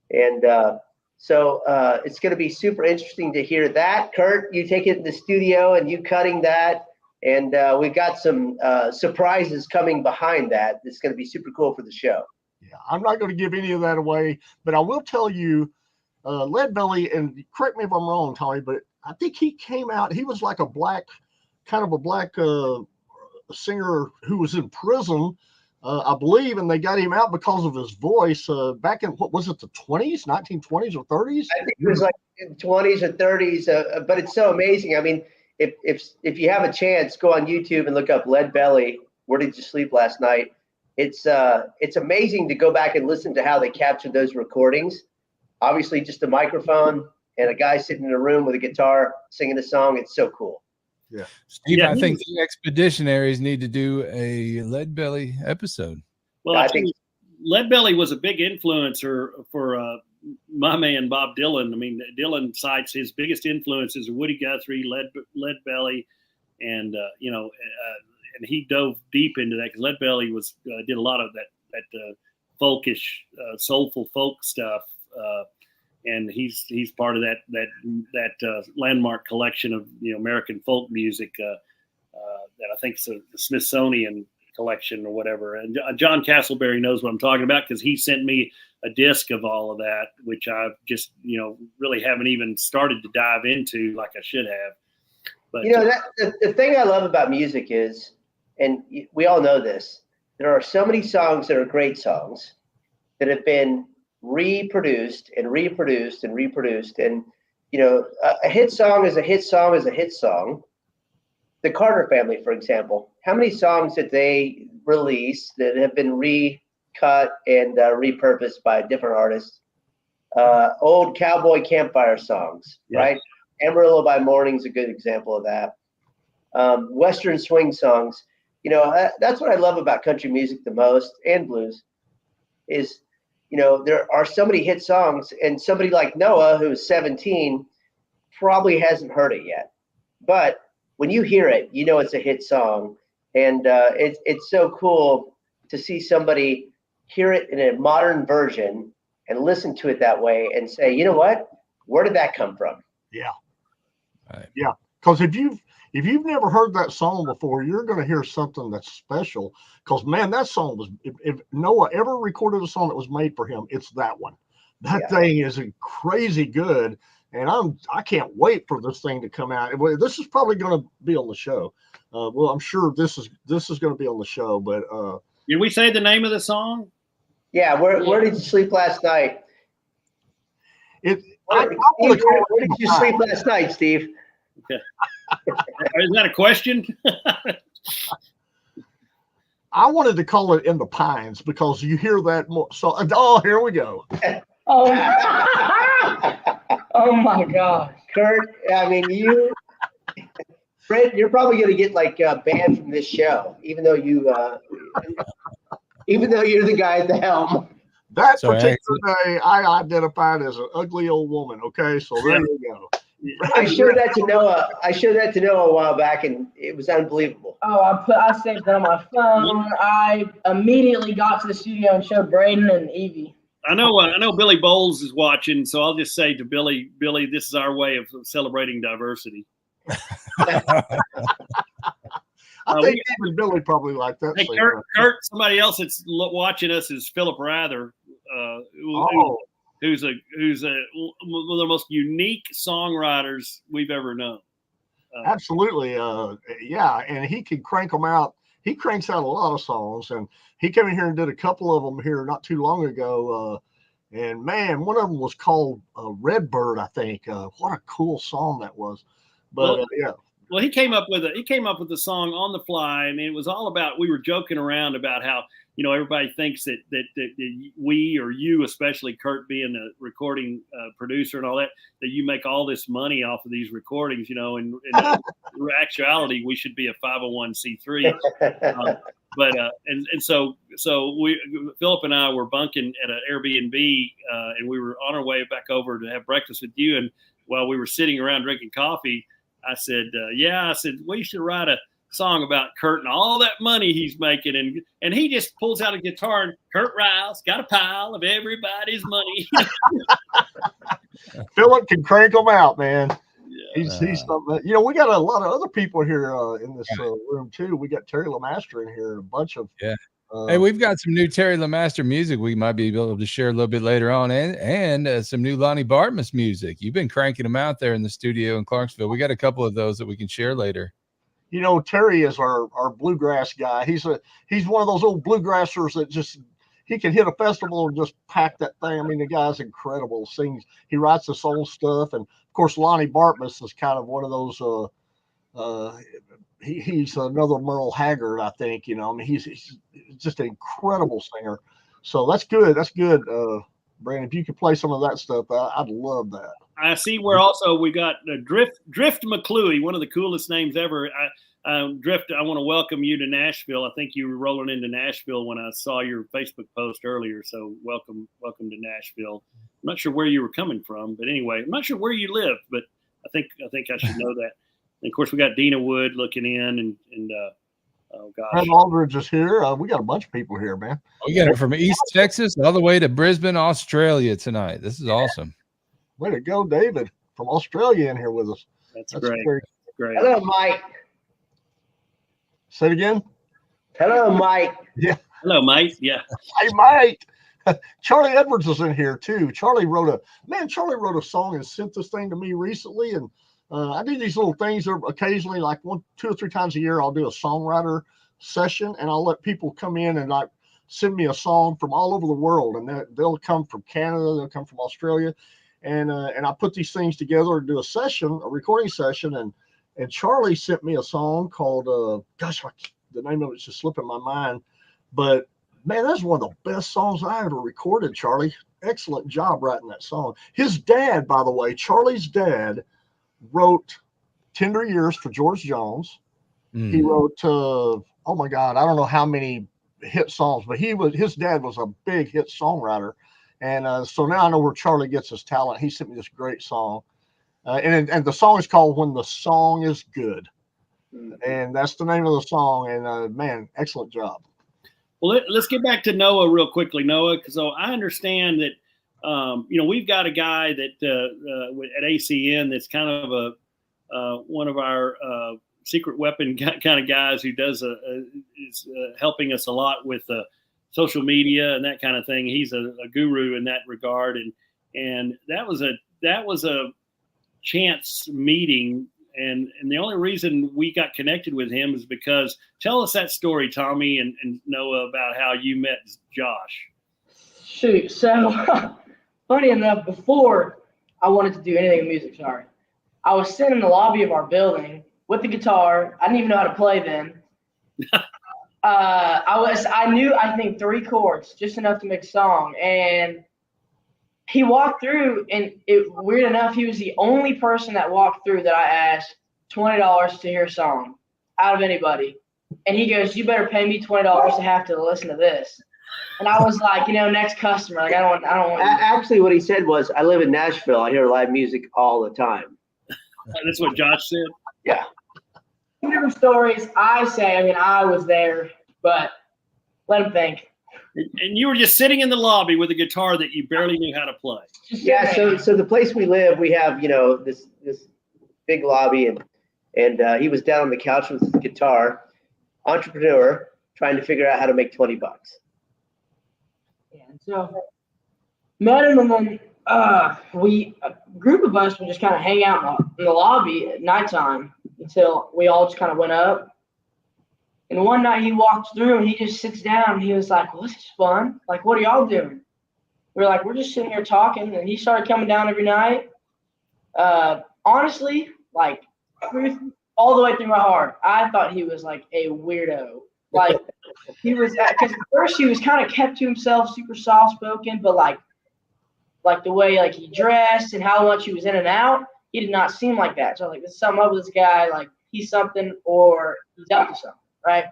And so it's going to be super interesting to hear that. Curt, you take it in the studio and you cutting that. And we've got some surprises coming behind that. It's going to be super cool for the show. Yeah, I'm not going to give any of that away, but I will tell you, Lead Belly, and correct me if I'm wrong, Tommy, but I think he came out, he was like a black singer who was in prison, I believe, and they got him out because of his voice back in, what was it, the 20s, 1920s or 30s? I think it was like 20s or 30s, but it's so amazing. I mean, if you have a chance, go on YouTube and look up Lead Belly, Where Did You Sleep Last Night? It's amazing to go back and listen to how they captured those recordings. Obviously, just a microphone and a guy sitting in a room with a guitar singing a song. It's so cool. Yeah, Steve, I think the Expeditionaries need to do a Lead Belly episode. Well, I think Lead Belly was a big influencer for my man Bob Dylan. I mean, Dylan cites his biggest influences are Woody Guthrie, Lead Belly, and and he dove deep into that because Lead Belly did a lot of that folkish, soulful folk stuff. And he's part of that landmark collection of American folk music that I think is the Smithsonian collection or whatever. And John Castleberry knows what I'm talking about because he sent me a disc of all of that, which I've just really haven't even started to dive into like I should have. But the thing I love about music is, and we all know this, there are so many songs that are great songs that have been reproduced and reproduced and reproduced. And, a hit song is a hit song is a hit song. The Carter Family, for example, how many songs did they release that have been recut and repurposed by different artists? Old cowboy campfire songs, right? Amarillo by Morning is a good example of that. Western swing songs. That's what I love about country music the most, and blues, is there are so many hit songs, and somebody like Noah, who's 17, probably hasn't heard it yet. But when you hear it, it's a hit song. And it's so cool to see somebody hear it in a modern version and listen to it that way and say, you know what? Where did that come from? Yeah. Right. Yeah. Because if you've never heard that song before, you're going to hear something that's special. Because, man, that song was, if Noah ever recorded a song that was made for him, it's that one. That thing is crazy good. And I can't wait for this thing to come out. This is probably going to be on the show. Well, I'm sure this is going to be on the show. But did we say the name of the song? Yeah. Where did you sleep last night? Where did you sleep last night, Steve? Okay. Is that a question? I wanted to call it In the Pines because you hear that more. So, here we go. Oh my God, Curt! I mean, Brent, you're probably going to get banned from this show, even though you're the guy at the helm. That So particular day, I identified as an ugly old woman. Okay, so there you go. I showed that to Noah. I showed that to Noah a while back, and it was unbelievable. Oh, I saved that on my phone. I immediately got to the studio and showed Braden and Evie. I know Billy Bowles is watching, so I'll just say to Billy, this is our way of celebrating diversity. I think even Billy probably liked that. Hey, Curt, somebody else that's watching us is Philip Rather, who's one of the most unique songwriters we've ever known. Absolutely, yeah, and he can crank them out. He cranks out a lot of songs, and he came in here and did a couple of them here not too long ago. And man, one of them was called Redbird, I think. What a cool song that was! But yeah. Well, he came up with a song on the fly. I mean, it was all about. We were joking around about how everybody thinks that we, or you especially, Curt being a recording producer and all that you make all this money off of these recordings. And in actuality, we should be a 501c3. So Philip and I were bunking at an Airbnb, and we were on our way back over to have breakfast with you. And while we were sitting around drinking coffee, I said, we should write a song about Curt and all that money he's making. And he just pulls out a guitar, and Curt Ryle's got a pile of everybody's money. Philip can crank them out, man. Yeah. He's something. We got a lot of other people here in this room too. We got Terry LeMaster in here, and a bunch of hey, we've got some new Terry LeMaster music we might be able to share a little bit later on, and some new Lonnie Bartmus music. You've been cranking them out there in the studio in Clarksville. We got a couple of those that we can share later. Terry is our bluegrass guy. He's one of those old bluegrassers that he can hit a festival and just pack that thing. I mean, the guy's incredible. He writes his own stuff, and of course, Lonnie Bartmus is kind of one of those. He's another Merle Haggard, I think. I mean, he's just an incredible singer. So that's good. That's good, Brandon. If you could play some of that stuff, I'd love that. I see where also we got Drift McClure, one of the coolest names ever. Drift, I want to welcome you to Nashville. I think you were rolling into Nashville when I saw your Facebook post earlier. So welcome to Nashville. I'm not sure where you were coming from, but anyway, I'm not sure where you live, but I think I should know that. And of course, we got Dina Wood looking in, and oh gosh, Brent Aldridge is here. We got a bunch of people here, man. We got it from East Texas all the way to Brisbane, Australia tonight. This is awesome. Way to go, David, from Australia in here with us. That's great. Great. Hello, Mike. Say it again. Hello, Mike. Yeah. Hello, Mike. Yeah. Hey, Mike. Charlie Edwards is in here too. Charlie wrote a song and sent this thing to me recently, and I do these little things occasionally, like 2 or 3 times a year. I'll do a songwriter session, and I'll let people come in and send me a song from all over the world, and they'll come from Canada, they'll come from Australia, and I put these things together and do a recording session, and Charlie sent me a song called the name of it's just slipping my mind, but man, that's one of the best songs I ever recorded, Charlie. Excellent job writing that song. His dad, by the way, Charlie's dad, wrote Tender Years for George Jones. He wrote oh my God, I don't know how many hit songs, but his dad was a big hit songwriter. And so now I know where Charlie gets his talent. He sent me this great song. And the song is called When the Song Is Good. And that's the name of the song. And man, excellent job. Well, let's get back to Noah real quickly, Noah. So I understand that we've got a guy that at ACN that's kind of one of our secret weapon kind of guys who is helping us a lot with social media and that kind of thing. He's a guru in that regard, and that was a chance meeting. And the only reason we got connected with him is because, tell us that story, Tommy and Noah, about how you met Josh. Shoot, so funny enough, before I wanted to do anything in music, I was sitting in the lobby of our building with the guitar. I didn't even know how to play then. I knew, I think, 3 chords, just enough to make a song. And he walked through, and weird enough, he was the only person that walked through that I asked $20 to hear a song out of anybody. And he goes, "You better pay me $20 to have to listen to this." And I was like, next customer. Like, I don't want. Actually, what he said was, I live in Nashville. I hear live music all the time. That's what Josh said. Yeah. Two different stories. I was there, but let him think. And you were just sitting in the lobby with a guitar that you barely knew how to play. Yeah. So the place we live, we have this big lobby, and he was down on the couch with his guitar, entrepreneur, trying to figure out how to make $20. Yeah. And so met him, and then a group of us would just kind of hang out in the lobby at nighttime until we all just kind of went up. And one night he walked through and he just sits down and he was like, well, this is fun. Like, what are y'all doing? We're like, we're just sitting here talking. And he started coming down every night. Honestly, like, all the way through my heart, I thought he was like a weirdo. Like, he was, because at first he was kind of kept to himself, super soft spoken, but like the way like he dressed and how much he was in and out, he did not seem like that. So like, there's something up with this guy, like he's something or he's up to something. Right.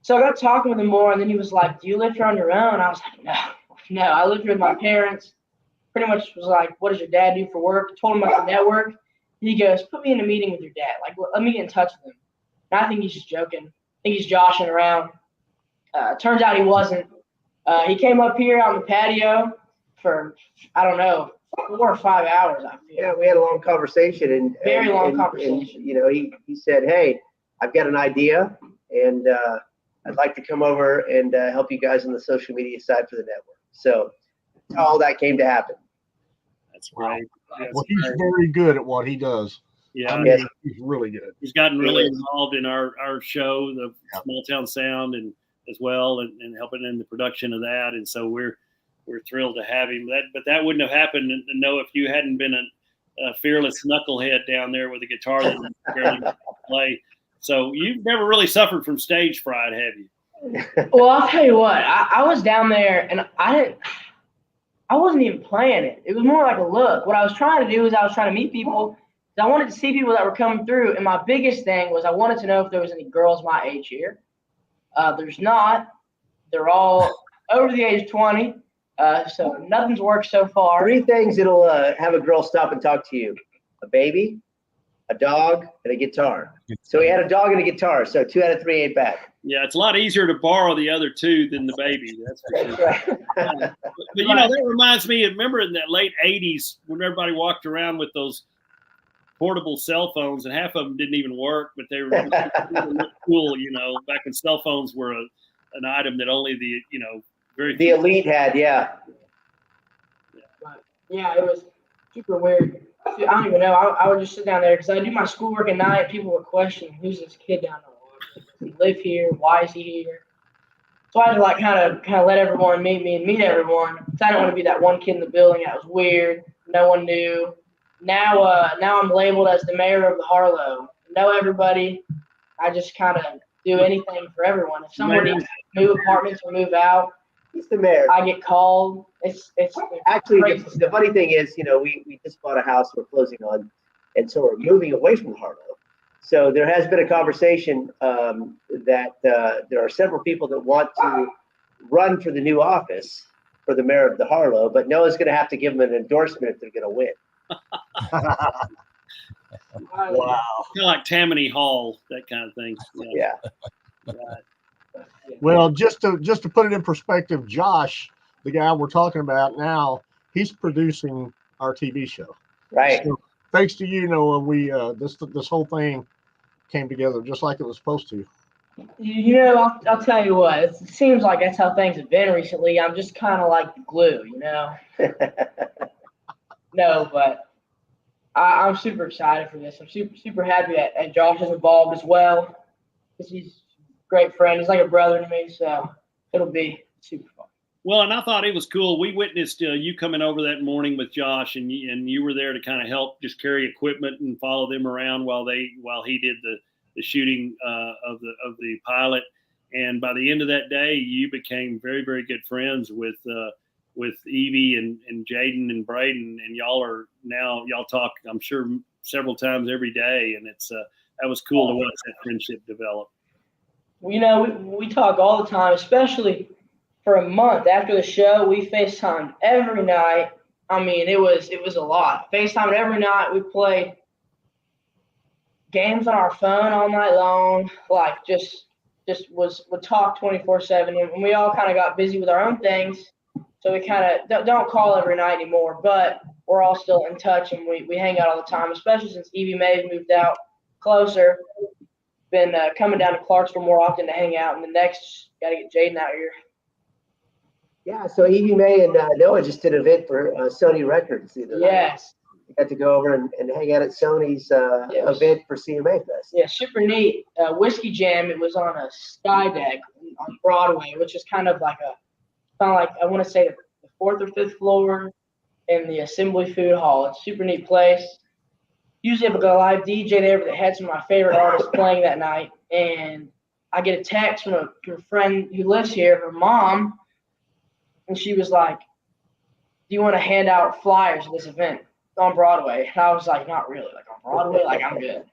So I got talking with him more, and then he was like, do you live here on your own? I was like, no, I live here with my parents. Pretty much was like, what does your dad do for work? I told him about the network. And he goes, put me in a meeting with your dad. Like, let me get in touch with him. And I think he's just joking. I think he's joshing around. Turns out he wasn't. He came up here on the patio for, I don't know, 4 or 5 hours, I feel. Yeah, we had a long conversation. And conversation. He said, hey, I've got an idea, and I'd like to come over and help you guys on the social media side for the network. So all that came to happen. That's great. Well, he's very good at what he does. Yeah, I mean, he's really good. He's gotten really involved in our show, the Small Town Sound, and as well, and helping in the production of that. And so we're thrilled to have him. But that wouldn't have happened, if you hadn't been a fearless knucklehead down there with a guitar that you barely play. So you've never really suffered from stage fright, have you? Well, I'll tell you what. I was down there, and I wasn't even playing it. It was more like a look. What I was trying to do is I was trying to meet people. I wanted to see people that were coming through, and my biggest thing was I wanted to know if there was any girls my age here. There's not. They're all over the age of 20, so nothing's worked so far. 3 things that'll have a girl stop and talk to you: a baby, a dog, and a guitar. So he had a dog and a guitar, so 2 out of 3 ain't bad. Yeah, it's a lot easier to borrow the other 2 than the baby. That's for sure. Right. But that reminds me, remember in the late 80s when everybody walked around with those portable cell phones, and half of them didn't even work, but they were really cool, back when cell phones were an item that only the elite had, yeah. Yeah, it was super weird. I don't even know. I would just sit down there because I do my schoolwork at night. People were questioning, who's this kid down there? Does he live here? Why is he here? So I had to kind of let everyone meet me and meet everyone. Because I didn't want to be that one kid in the building that was weird. No one knew. Now I'm labeled as the mayor of the Harlow. Know everybody. I just kind of do anything for everyone. If someone needs to move apartments or move out, he's the mayor. I get called. It's actually the funny thing is, we just bought a house we're closing on, and so we're moving away from Harlow. So there has been a conversation that there are several people that want to run for the new office for the mayor of the Harlow, but Noah's going to have to give them an endorsement if they're going to win. Wow. Kind of like Tammany Hall, that kind of thing. Yeah. Right. Well, just to put it in perspective, Josh, the guy we're talking about now, he's producing our TV show. Right. So, thanks to you, Noah, we this whole thing came together just like it was supposed to. I'll tell you what. It seems like that's how things have been recently. I'm just kind of like the glue, No, but I'm super excited for this. I'm super happy that Josh is involved as well, because he's a great friend. He's like a brother to me, so it'll be super fun. Well, and I thought it was cool. We witnessed you coming over that morning with Josh, and you were there to kind of help just carry equipment and follow them around while he did the shooting of the pilot. And by the end of that day, you became very, very good friends with Evie and Jaden and Braden, and y'all talk, I'm sure, several times every day, and it's that was cool to watch that friendship develop. We talk all the time, especially for a month after the show, we FaceTimed every night. I mean, it was a lot. FaceTimed every night. We played games on our phone all night long. Like would talk 24/7, and we all kind of got busy with our own things. So we kind of don't call every night anymore, but we're all still in touch, and we hang out all the time, especially since Evie Mae moved out closer. Been coming down to Clarksville more often to hang out, and the next got to get Jaden out here. Yeah, so Evie Mae and Noah just did an event for Sony Records. Yes. You got to go over and hang out at Sony's event for CMA Fest. Yeah, super neat. Whiskey Jam, it was on a sky deck on Broadway, which is kind of like I want to say the 4th or 5th floor in the Assembly Food Hall. It's a super neat place. Usually have a live DJ there, but they had some of my favorite artists playing that night. And I get a text from a friend who lives here, her mom, and she was like, "Do you want to hand out flyers at this event on Broadway?" And I was like, "Not really. Like on Broadway, like I'm good."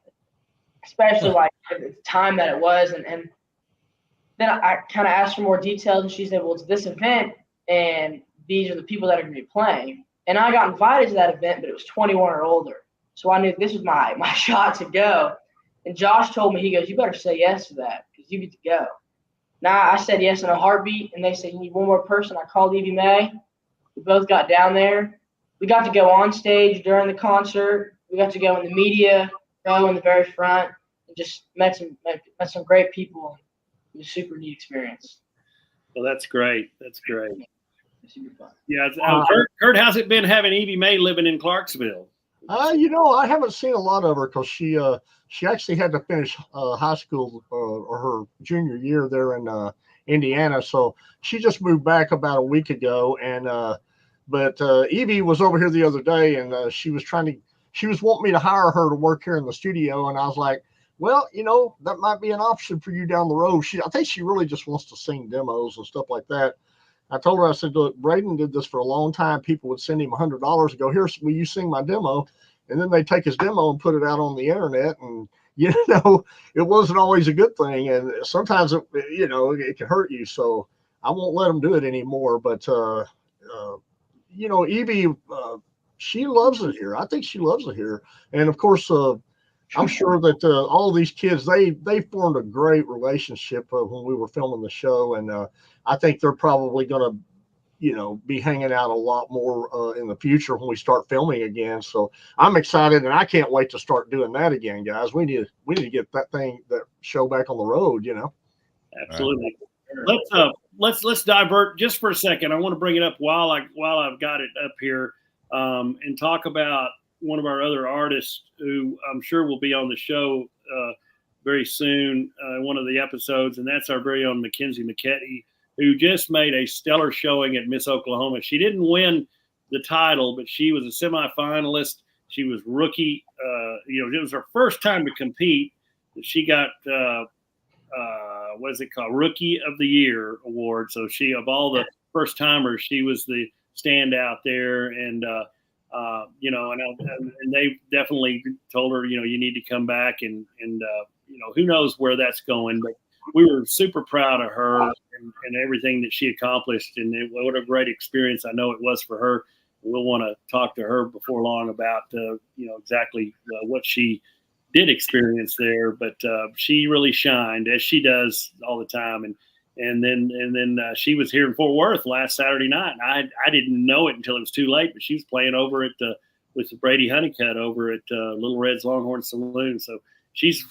Especially like at the time that it was. And then I kind of asked for more details, and she said, "Well, it's this event, and these are the people that are going to be playing." And I got invited to that event, but it was 21 or older. So I knew this was my shot to go. And Josh told me, he goes, "You better say yes to that because you get to go." Now I said yes in a heartbeat, and they said, "You need one more person." I called Evie Mae. We both got down there. We got to go on stage during the concert. We got to go in the media, go in the very front, and just met some great people. It was a super neat experience. Well, that's great. That's great. Super fun. Yeah. Curt, how's it been having Evie Mae living in Clarksville? I haven't seen a lot of her because she actually had to finish high school or her junior year there in Indiana. So she just moved back about a week ago. And but Evie was over here the other day, and she was wanting me to hire her to work here in the studio. And I was like, well, that might be an option for you down the road. I think she really just wants to sing demos and stuff like that. I told her, I said, look, Braden did this for a long time. People would send him $100 to go, "Here, will you sing my demo?" And then they take his demo and put it out on the internet. And, it wasn't always a good thing. And sometimes, it can hurt you. So I won't let them do it anymore. But, Evie, she loves it here. I think she loves it here. And, of course, I'm sure that all these kids, they formed a great relationship when we were filming the show. And I think they're probably going to, be hanging out a lot more in the future when we start filming again. So I'm excited, and I can't wait to start doing that again, guys. We need to get that show back on the road, Absolutely. Let's divert just for a second. I want to bring it up while I've got it up here, and talk about one of our other artists who I'm sure will be on the show very soon, one of the episodes, and that's our very own Mackenzie McKetty, who just made a stellar showing at Miss Oklahoma. She didn't win the title, but she was a semifinalist. She was rookie. It was her first time to compete. She got, what is it called? Rookie of the Year award. So she, of all the first timers, she was the standout there. And, and they definitely told her, you need to come back and who knows where that's going, but we were super proud of her and everything that she accomplished, and what a great experience I know it was for her. We'll want to talk to her before long about exactly what she did experience there, but she really shined, as she does all the time. And then she was here in Fort Worth last Saturday night. And I didn't know it until it was too late, but she was playing over at with Brady Honeycutt over at Little Red's Longhorn Saloon. So she's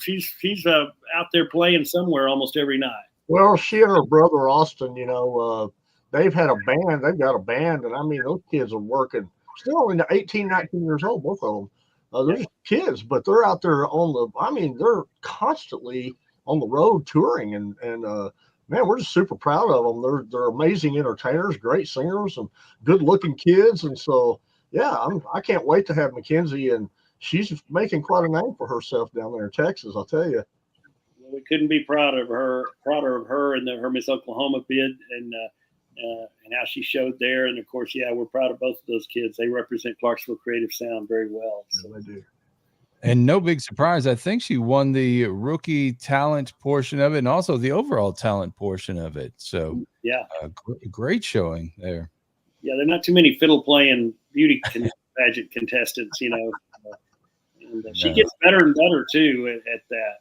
out there playing somewhere almost every night. Well, she and her brother Austin, they've had a band. They've got a band, and I mean, those kids are working. Still only 18, 19 years old, both of them. They're just kids, but they're out there they're constantly on the road touring, and man, we're just super proud of them. They're amazing entertainers, great singers, and good-looking kids. And so, yeah, I can't wait to have Mackenzie, and she's making quite a name for herself down there in Texas, I'll tell you. Well, we couldn't be prouder of her and her Miss Oklahoma bid and how she showed there. And of course, yeah, we're proud of both of those kids. They represent Clarksville Creative Sound very well. So. Yeah, they do. And no big surprise, I think she won the rookie talent portion of it and also the overall talent portion of it. So Yeah, great showing there. yeah, there are not too many fiddle playing beauty pageant contestants, and she gets better and better too at that.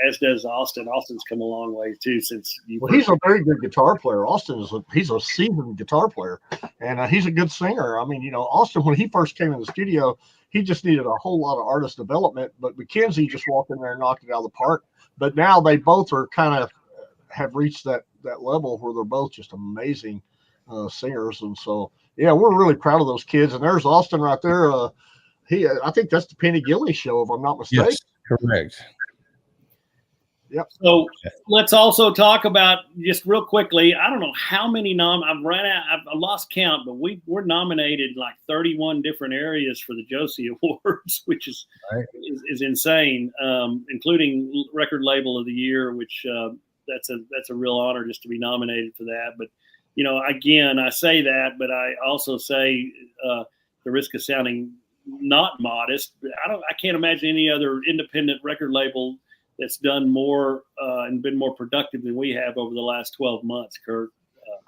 As does Austin. Austin's come a long way too since you. Well, he's a very good guitar player. Austin he's a seasoned guitar player, and he's a good singer. I mean, Austin, when he first came in the studio, he just needed a whole lot of artist development. But Mackenzie just walked in there and knocked it out of the park. But now they both are kind of have reached that level where they're both just amazing singers. And so, yeah, we're really proud of those kids. And there's Austin right there. I think that's the Penny Gilly show, if I'm not mistaken. Yes, correct. Yep. So let's also talk about just real quickly. I don't know how many I've run out. I've lost count, but we're nominated like 31 different areas for the Josie Awards, which is insane, including Record Label of the Year, which that's a real honor just to be nominated for that. But again, I say that, but I also say the risk of sounding not modest. I can't imagine any other independent record label that's done more and been more productive than we have over the last 12 months, Curt.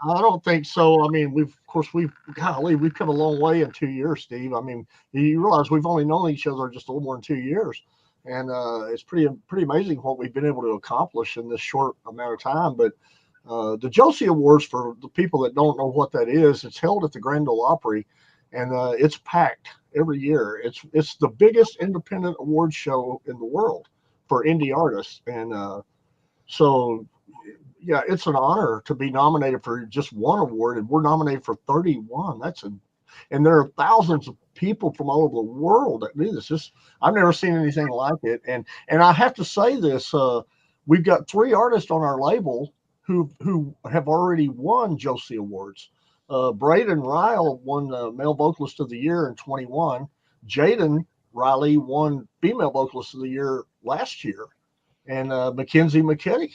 I don't think so. I mean, we've come a long way in 2 years, Steve. I mean, you realize we've only known each other just a little more than 2 years. And it's pretty amazing what we've been able to accomplish in this short amount of time. But the Josie Awards, for the people that don't know what that is, it's held at the Grand Ole Opry, and it's packed every year. It's the biggest independent award show in the world for indie artists. And so, yeah, it's an honor to be nominated for just one award, and we're nominated for 31. And there are thousands of people from all over the world that do this. I've never seen anything like it. And I have to say this, we've got 3 artists on our label who have already won Josie Awards. Braden Ryle won Male Vocalist of the Year in 21. Jaden Ryle won Female Vocalist of the Year last year. And Mackenzie McKinney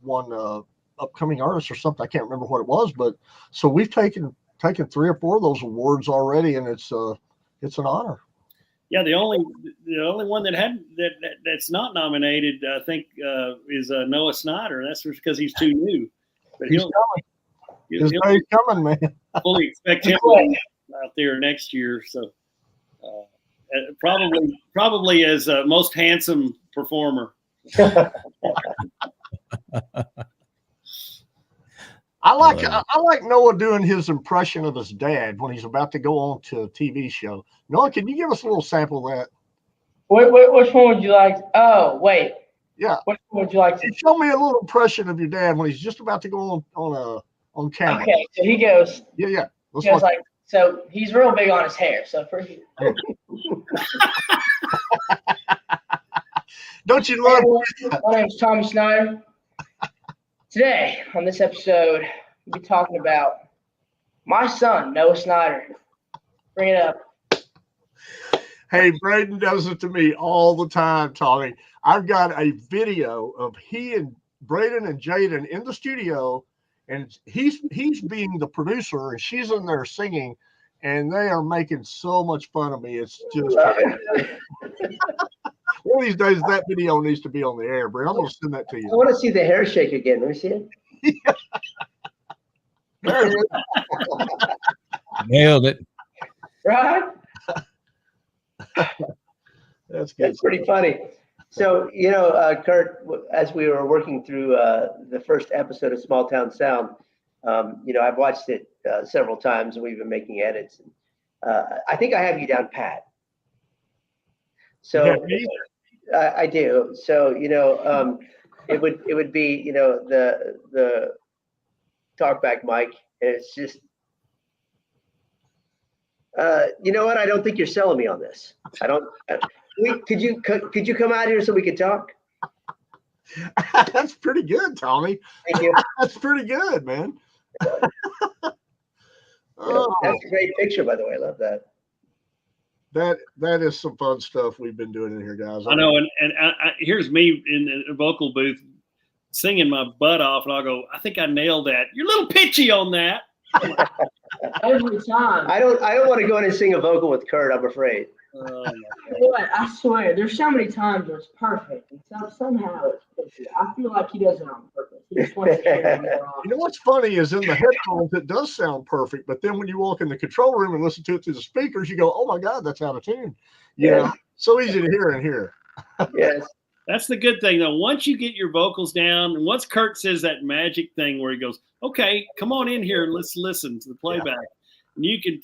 won Upcoming Artist or something. I can't remember what it was, but so we've taken 3 or 4 of those awards already, and it's an honor. Yeah, the only one that's not nominated, I think, is Noah Snyder. That's because he's too new. But he's coming, man. Fully expect him out there next year. So probably as most handsome performer. I like Noah doing his impression of his dad when he's about to go on to a TV show. Noah, can you give us a little sample of that? Which one would you like? Oh, wait. Yeah. Which one would you like to show me a little impression of your dad when he's just about to go on camera? Okay, so he goes. Yeah. He goes like, so he's real big on his hair. So first. Don't you love it? My name's Tommy Snyder. Today, on this episode, we'll be talking about my son, Noah Snyder. Bring it up. Hey, Braden does it to me all the time, Tommy. I've got a video of he and Braden and Jaden in the studio, and he's being the producer, and she's in there singing, and they are making so much fun of me. It's just one of these days that video needs to be on the air, Brent. I'm going to send that to you. I want to see the hair shake again. Let me see it. There it is. Nailed it. Right? That's good. That's pretty funny. So, Curt, as we were working through the first episode of Small Town Sound, I've watched it several times, and we've been making edits. I think I have you down pat. So I do. So, it would be, the talkback mic, and it's just, you know what? I don't think you're selling me on this. I don't. Could you come out here so we could talk? That's pretty good, Tommy. Thank you. That's pretty good, man. That's a great picture, by the way. I love that. That is some fun stuff we've been doing in here, guys. I know, and here's me in the vocal booth singing my butt off, and I'll go, I think I nailed that. You're a little pitchy on that. Every time. I don't want to go in and sing a vocal with Curt, I'm afraid. What? I swear, there's so many times where it's perfect, and somehow I feel like he does it on purpose. He just wants to hear it more often. You know what's funny is in the headphones it does sound perfect, but then when you walk in the control room and listen to it through the speakers, you go, "Oh my God, that's out of tune." Yeah, so easy to hear in here. Yes. That's the good thing, though. Once you get your vocals down, and once Curt says that magic thing where he goes, "Okay, come on in here and let's listen to the playback," and you can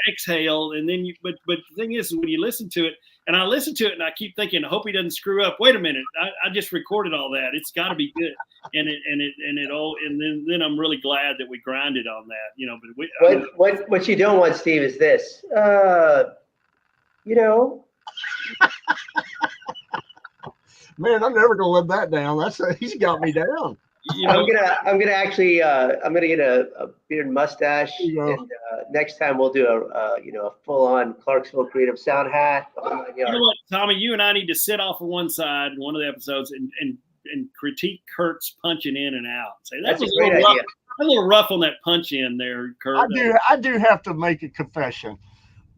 exhale, and then but the thing is, when you listen to it, and I listen to it, and I keep thinking, I hope he doesn't screw up. Wait a minute, I just recorded all that. It's got to be good, and then I'm really glad that we grinded on that, you know. But what you don't want, Steve, is this. You know. Man, I'm never gonna let that down. He's got me down. You know, I'm gonna actually I'm gonna get a beard and mustache, and next time we'll do a full on Clarksville creative sound hat. You know what, Tommy, you and I need to sit off on one side in one of the episodes and critique Curt's punching in and out. Say that's a great idea. A little rough on that punch in there, Curt. I do have to make a confession.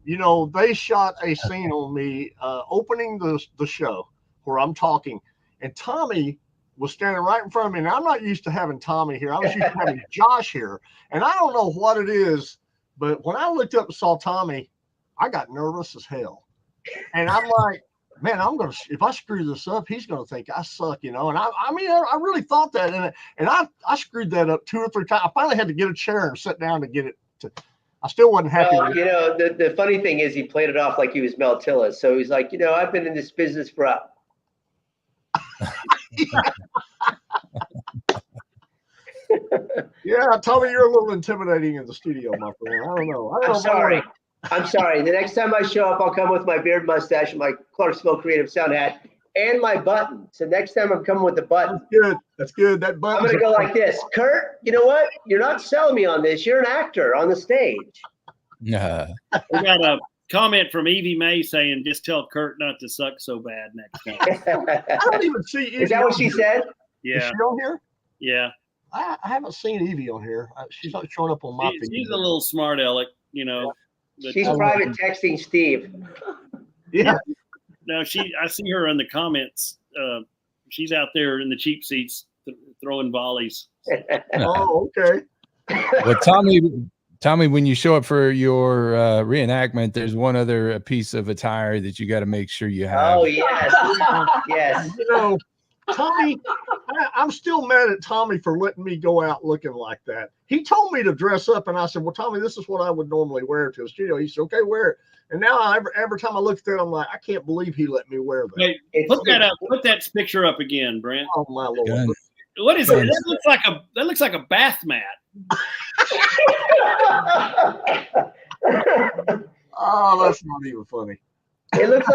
You know, they shot a scene on me opening the show where I'm talking, and Tommy was standing right in front of me. And I'm not used to having Tommy here. I was used to having Josh here. And I don't know what it is, but when I looked up and saw Tommy, I got nervous as hell. And I'm like, man, if I screw this up, he's going to think I suck, you know? And I mean, I really thought that. And I screwed that up 2 or 3 times. I finally had to get a chair and sit down to get it to. I still wasn't happy. Well, you know, the funny thing is he played it off like he was Mel Tillis. So he's like, I've been in this business for Yeah, Tommy, you're a little intimidating in the studio, my friend. I don't know. I'm sorry. I'm sorry. The next time I show up, I'll come with my beard, mustache, and my Clarksville creative sound hat, and my button. So next time I'm coming with the button. That's good. That's good. That button. I'm going to go like this. Curt, you know what? You're not selling me on this. You're an actor on the stage. Yeah. We got a comment from Evie May saying, just tell Curt not to suck so bad next time. I don't even see Evie. Is that what she said? Yeah. Is she on here? Yeah. I haven't seen Evie on here. She's not showing up on my feed. She's a little smart aleck, you know. Yeah. She's private texting Steve. Yeah. No, I see her in the comments. She's out there in the cheap seats throwing volleys. Oh, okay. Well, Tommy, when you show up for your reenactment, there's one other piece of attire that you got to make sure you have. Oh, yes. Yes. You know, Tommy, I'm still mad at Tommy for letting me go out looking like that. He told me to dress up, and I said, well, Tommy, this is what I would normally wear to a studio. He said, okay, wear it. And now every time I look at that, I'm like, I can't believe he let me wear that. Hey, put that up. Put that picture up again, Brent. Oh, my Lord. Gun. What is it? That looks like a bath mat. Oh, that's not even funny. It looks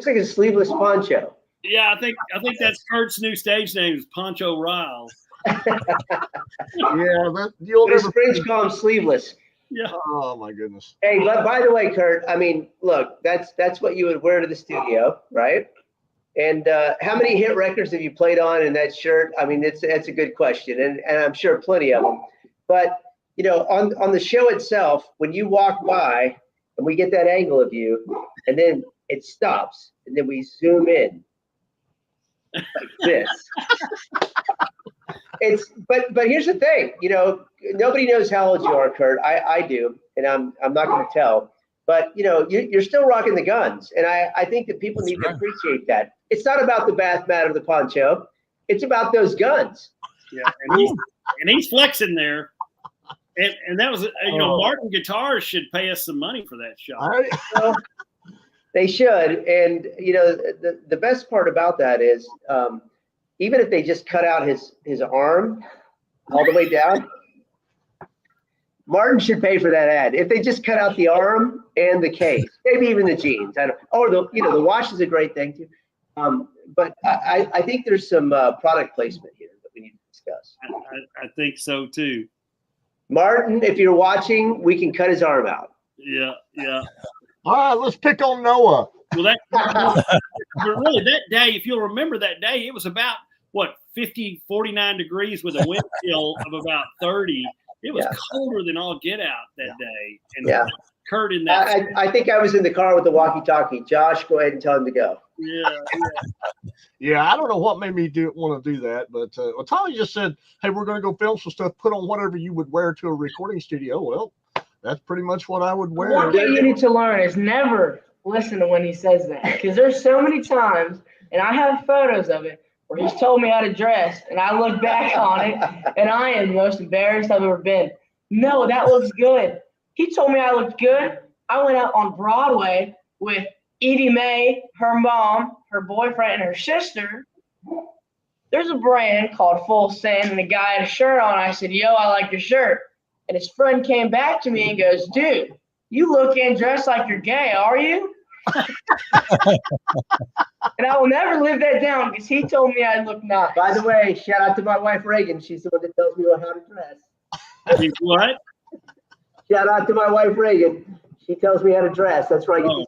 like a sleeveless poncho. Yeah, I think that's Curt's new stage name is Poncho Ryle. Yeah, you'll His never. friends call him sleeveless. Yeah. Oh my goodness. Hey, but by the way, Curt, I mean, look, that's what you would wear to the studio, right? And how many hit records have you played on in that shirt? I mean, that's a good question, and I'm sure plenty of them. But on the show itself, when you walk by and we get that angle of you, and then it stops, and then we zoom in like this. But here's the thing, nobody knows how old you are, Curt. I do, and I'm not going to tell. But you're still rocking the guns, and I think that people need to appreciate that. It's not about the bath mat or the poncho; it's about those guns. Yeah, and he's flexing there, and that was Martin Guitars should pay us some money for that shot. Well, they should, and the best part about that is even if they just cut out his arm all the way down. Martin should pay for that ad. If they just cut out the arm and the case, maybe even the jeans. I don't. Or the wash is a great thing too. But I think there's some product placement here that we need to discuss. I think so too. Martin, if you're watching, we can cut his arm out. Yeah. All right, let's pick on Noah. Well, but really that day, if you'll remember that day, it was about 49 degrees with a wind chill of about 30. It was colder than all get out that day. And Curt in that. I think I was in the car with the walkie-talkie. Josh, go ahead and tell him to go. Yeah, I don't know what made me want to do that, but well, Tommy just said, "Hey, we're going to go film some stuff. Put on whatever you would wear to a recording studio." Well, that's pretty much what I would wear. One thing you need to learn is never listen to when he says that, because there's so many times, and I have photos of it, where he's told me how to dress, and I look back on it, and I am the most embarrassed I've ever been. No, that looks good. He told me I looked good. I went out on Broadway with Evie Mae, her mom, her boyfriend, and her sister. There's a brand called Full Send, and a guy had a shirt on. I said, "Yo, I like your shirt." And his friend came back to me and goes, "Dude, you look and dress like you're gay, are you?" And I will never live that down, because he told me I look nice. By the way, shout out to my wife Reagan. She's the one that tells me how to dress. What? Shout out to my wife Reagan. She tells me how to dress. That's why I get these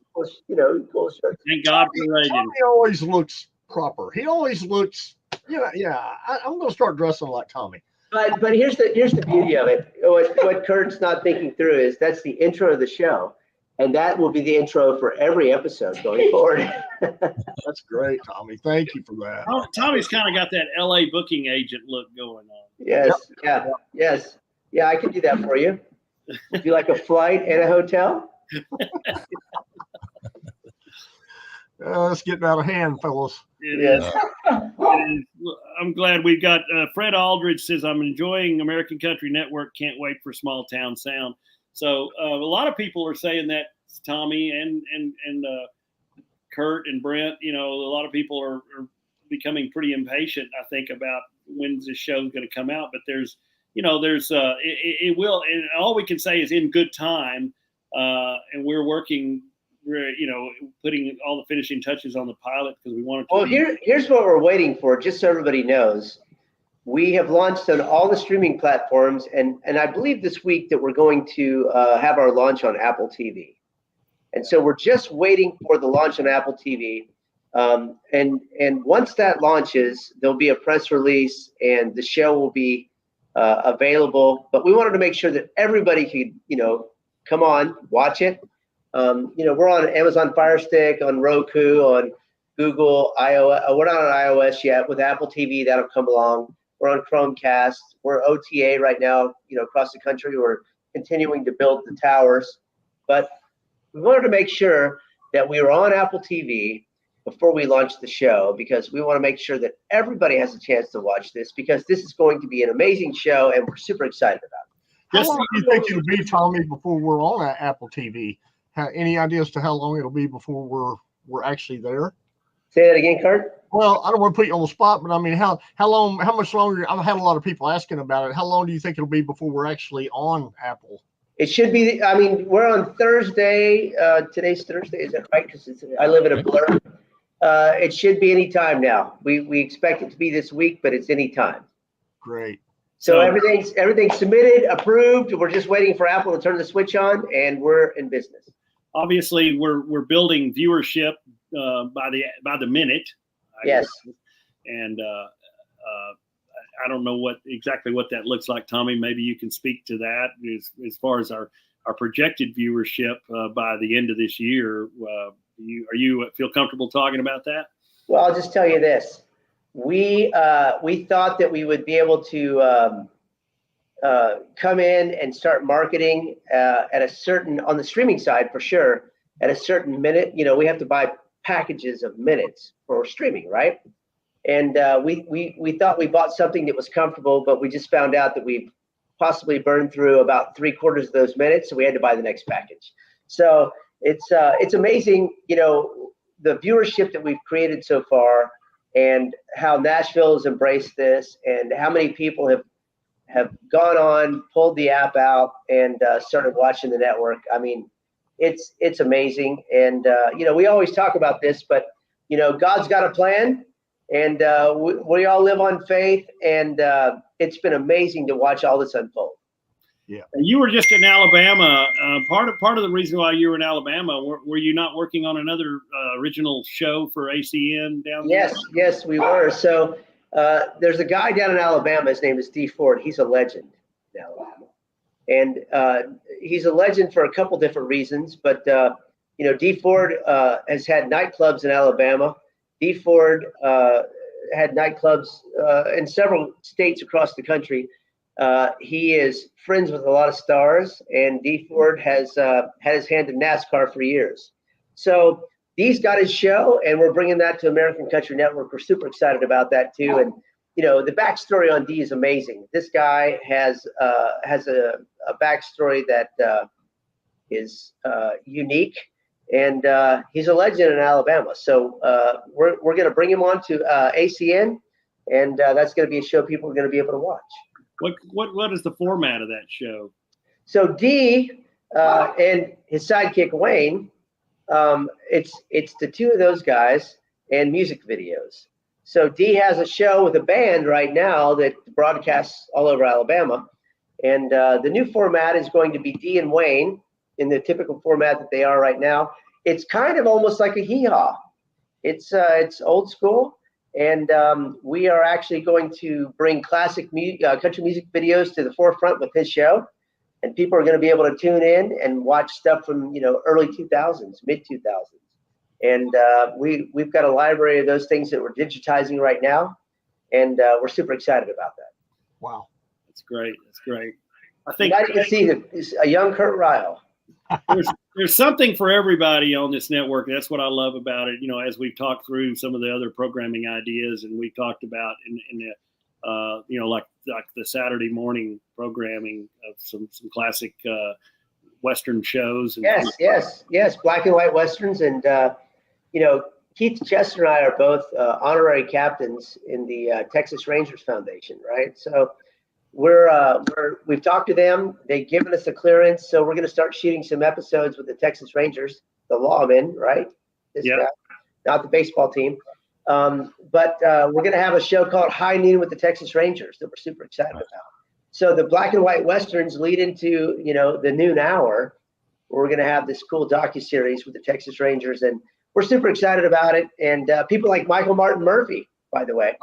cool shirts. Thank God for Reagan. Tommy always looks proper. He always looks, I'm going to start dressing like Tommy. But here's the beauty of it. What Curt's not thinking through is that's the intro of the show, and that will be the intro for every episode going forward. That's great, Tommy. Thank you for that. Tommy's kind of got that LA booking agent look going on. Yes. Yep. Yes. Yeah, I can do that for you. Would you like a flight and a hotel? It's getting out of hand, fellas. It is. I'm glad we've got Fred Aldridge says, "I'm enjoying American Country Network. Can't wait for Small Town Sound." So a lot of people are saying that, Tommy and Curt and Brent. A lot of people are becoming pretty impatient, I think, about when this show is going to come out. But it will, and all we can say is in good time. And we're working. We're putting all the finishing touches on the pilot because we want to. Well, here's what we're waiting for, just so everybody knows. We have launched on all the streaming platforms, and I believe this week that we're going to have our launch on Apple TV. And so we're just waiting for the launch on Apple TV. And once that launches, there'll be a press release, and the show will be available. But we wanted to make sure that everybody could, come on, watch it. We're on Amazon Fire Stick, on Roku, on Google, iOS. We're not on iOS yet. With Apple TV, that'll come along. We're on Chromecast. We're OTA right now, across the country. We're continuing to build the towers. But we wanted to make sure that we were on Apple TV before we launched the show, because we want to make sure that everybody has a chance to watch this, because this is going to be an amazing show, and we're super excited about it. How long do you think it'll be, Tommy, before we're on Apple TV? Any idea as to how long it'll be before we're actually there? Say that again, Curt. Well, I don't want to put you on the spot, but I mean, how much longer? I've had a lot of people asking about it. How long do you think it'll be before we're actually on Apple? It should be. We're on Thursday. Today's Thursday, is that right? Because I live in a blur. It should be any time now. We expect it to be this week, but it's any time. Great. So everything's submitted, approved. We're just waiting for Apple to turn the switch on, and we're in business. Obviously, we're building viewership by the minute. Yes. And I don't know exactly what that looks like, Tommy. Maybe you can speak to that as far as our projected viewership by the end of this year. Are you feel comfortable talking about that? Well, I'll just tell you this. We thought that we would be able to come in and start marketing at a certain, on the streaming side for sure, at a certain minute. We have to buy packages of minutes for streaming, right? And we thought we bought something that was comfortable, but we just found out that we possibly burned through about 3/4 of those minutes, so we had to buy the next package. So it's amazing, the viewership that we've created so far, and how Nashville has embraced this, and how many people have gone on, pulled the app out, and started watching the network. I mean, it's amazing. And we always talk about this, but God's got a plan, and we all live on faith, and it's been amazing to watch all this unfold. Yeah. You were just in Alabama. Part of the reason why you were in Alabama, were you not working on another original show for ACN down there? Yes, we were. So there's a guy down in Alabama. His name is D. Ford. He's a legend in Alabama. And he's a legend for a couple different reasons. But, D Ford has had nightclubs in Alabama. D Ford had nightclubs in several states across the country. He is friends with a lot of stars, and D Ford has had his hand in NASCAR for years. So Dee's got his show, and we're bringing that to American Country Network. We're super excited about that too. And the backstory on Dee is amazing. This guy has a backstory that is unique, and he's a legend in Alabama. So we're going to bring him on to ACN, and that's going to be a show people are going to be able to watch. What is the format of that show? So Dee and his sidekick Wayne, it's the two of those guys and music videos. So Dee has a show with a band right now that broadcasts all over Alabama, and the new format is going to be Dee and Wayne in the typical format that they are right now. It's kind of almost like a hee-haw. It's old school, and we are actually going to bring classic country music videos to the forefront with his show. And people are going to be able to tune in and watch stuff from, early 2000s, mid 2000s. And we've got a library of those things that we're digitizing right now. And we're super excited about that. Wow. That's great. That's great. I think you can see a young Curt Ryle. There's something for everybody on this network. That's what I love about it. As we've talked through some of the other programming ideas, and we talked about in the like the Saturday morning programming of some classic Western shows. And yes, black and white Westerns. And, Keith Chester and I are both honorary captains in the Texas Rangers Foundation, right? So we've talked to them. They've given us a clearance. So we're going to start shooting some episodes with the Texas Rangers, the lawmen, right? Yeah. Not the baseball team. But we're going to have a show called High Noon with the Texas Rangers that we're super excited about. So the black and white Westerns lead into, the noon hour. We're going to have this cool docuseries with the Texas Rangers, and we're super excited about it. And people like Michael Martin Murphy, by the way,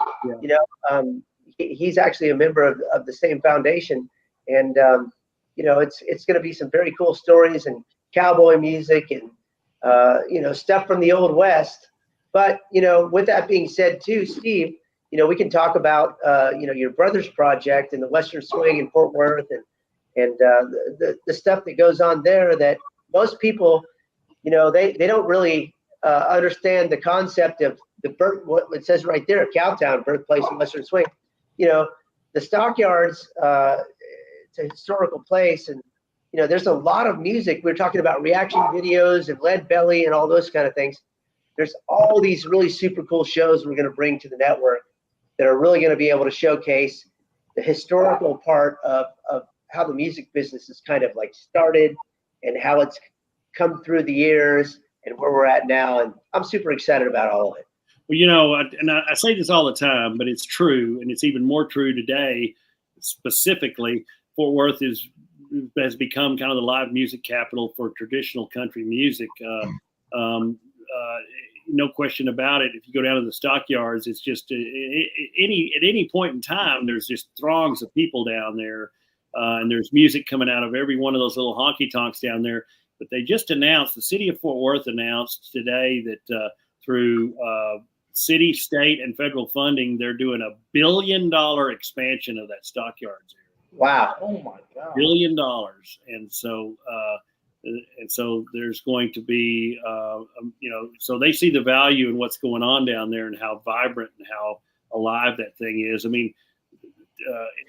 he's actually a member of the same foundation. And, it's going to be some very cool stories and cowboy music and, stuff from the Old West. But, with that being said, too, Steve, we can talk about, your brother's project and the Western Swing in Fort Worth and the stuff that goes on there that most people, they don't really understand the concept of the birth, what it says right there, Cowtown, birthplace of Western Swing. The Stockyards, it's a historical place. And, there's a lot of music. We're talking about reaction videos and Lead Belly and all those kind of things. There's all these really super cool shows we're going to bring to the network that are really going to be able to showcase the historical part of how the music business is kind of like started and how it's come through the years and where we're at now. And I'm super excited about all of it. Well, I say this all the time, but it's true. And it's even more true today. Specifically, Fort Worth has become kind of the live music capital for traditional country music. No question about it. If you go down to the Stockyards, it's just at any point in time, there's just throngs of people down there, and there's music coming out of every one of those little honky tonks down there. But they just announced, the city of Fort Worth announced today that through city, state, and federal funding, they're doing $1 billion expansion of that Stockyards area. Wow! Oh my God! $1 billion, and so there's going to be, so they see the value in what's going on down there and how vibrant and how alive that thing is. I mean,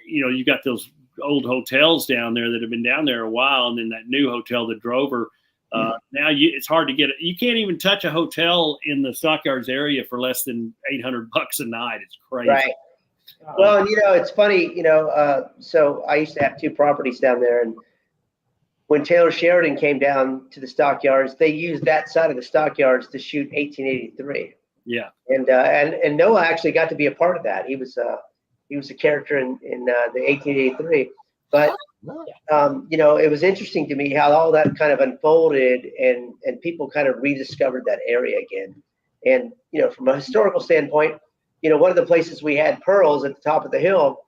you got those old hotels down there that have been down there a while, and then that new hotel, the Drover. Now it's hard to get it. You can't even touch a hotel in the Stockyards area for less than $800 a night. It's crazy. Right. Well, and, it's funny, so I used to have 2 properties down there, and when Taylor Sheridan came down to the Stockyards, they used that side of the Stockyards to shoot 1883. Yeah. And Noah actually got to be a part of that. He was a character in the 1883. But it was interesting to me how all that kind of unfolded and people kind of rediscovered that area again. And from a historical standpoint, one of the places we had pearls at the top of the hill,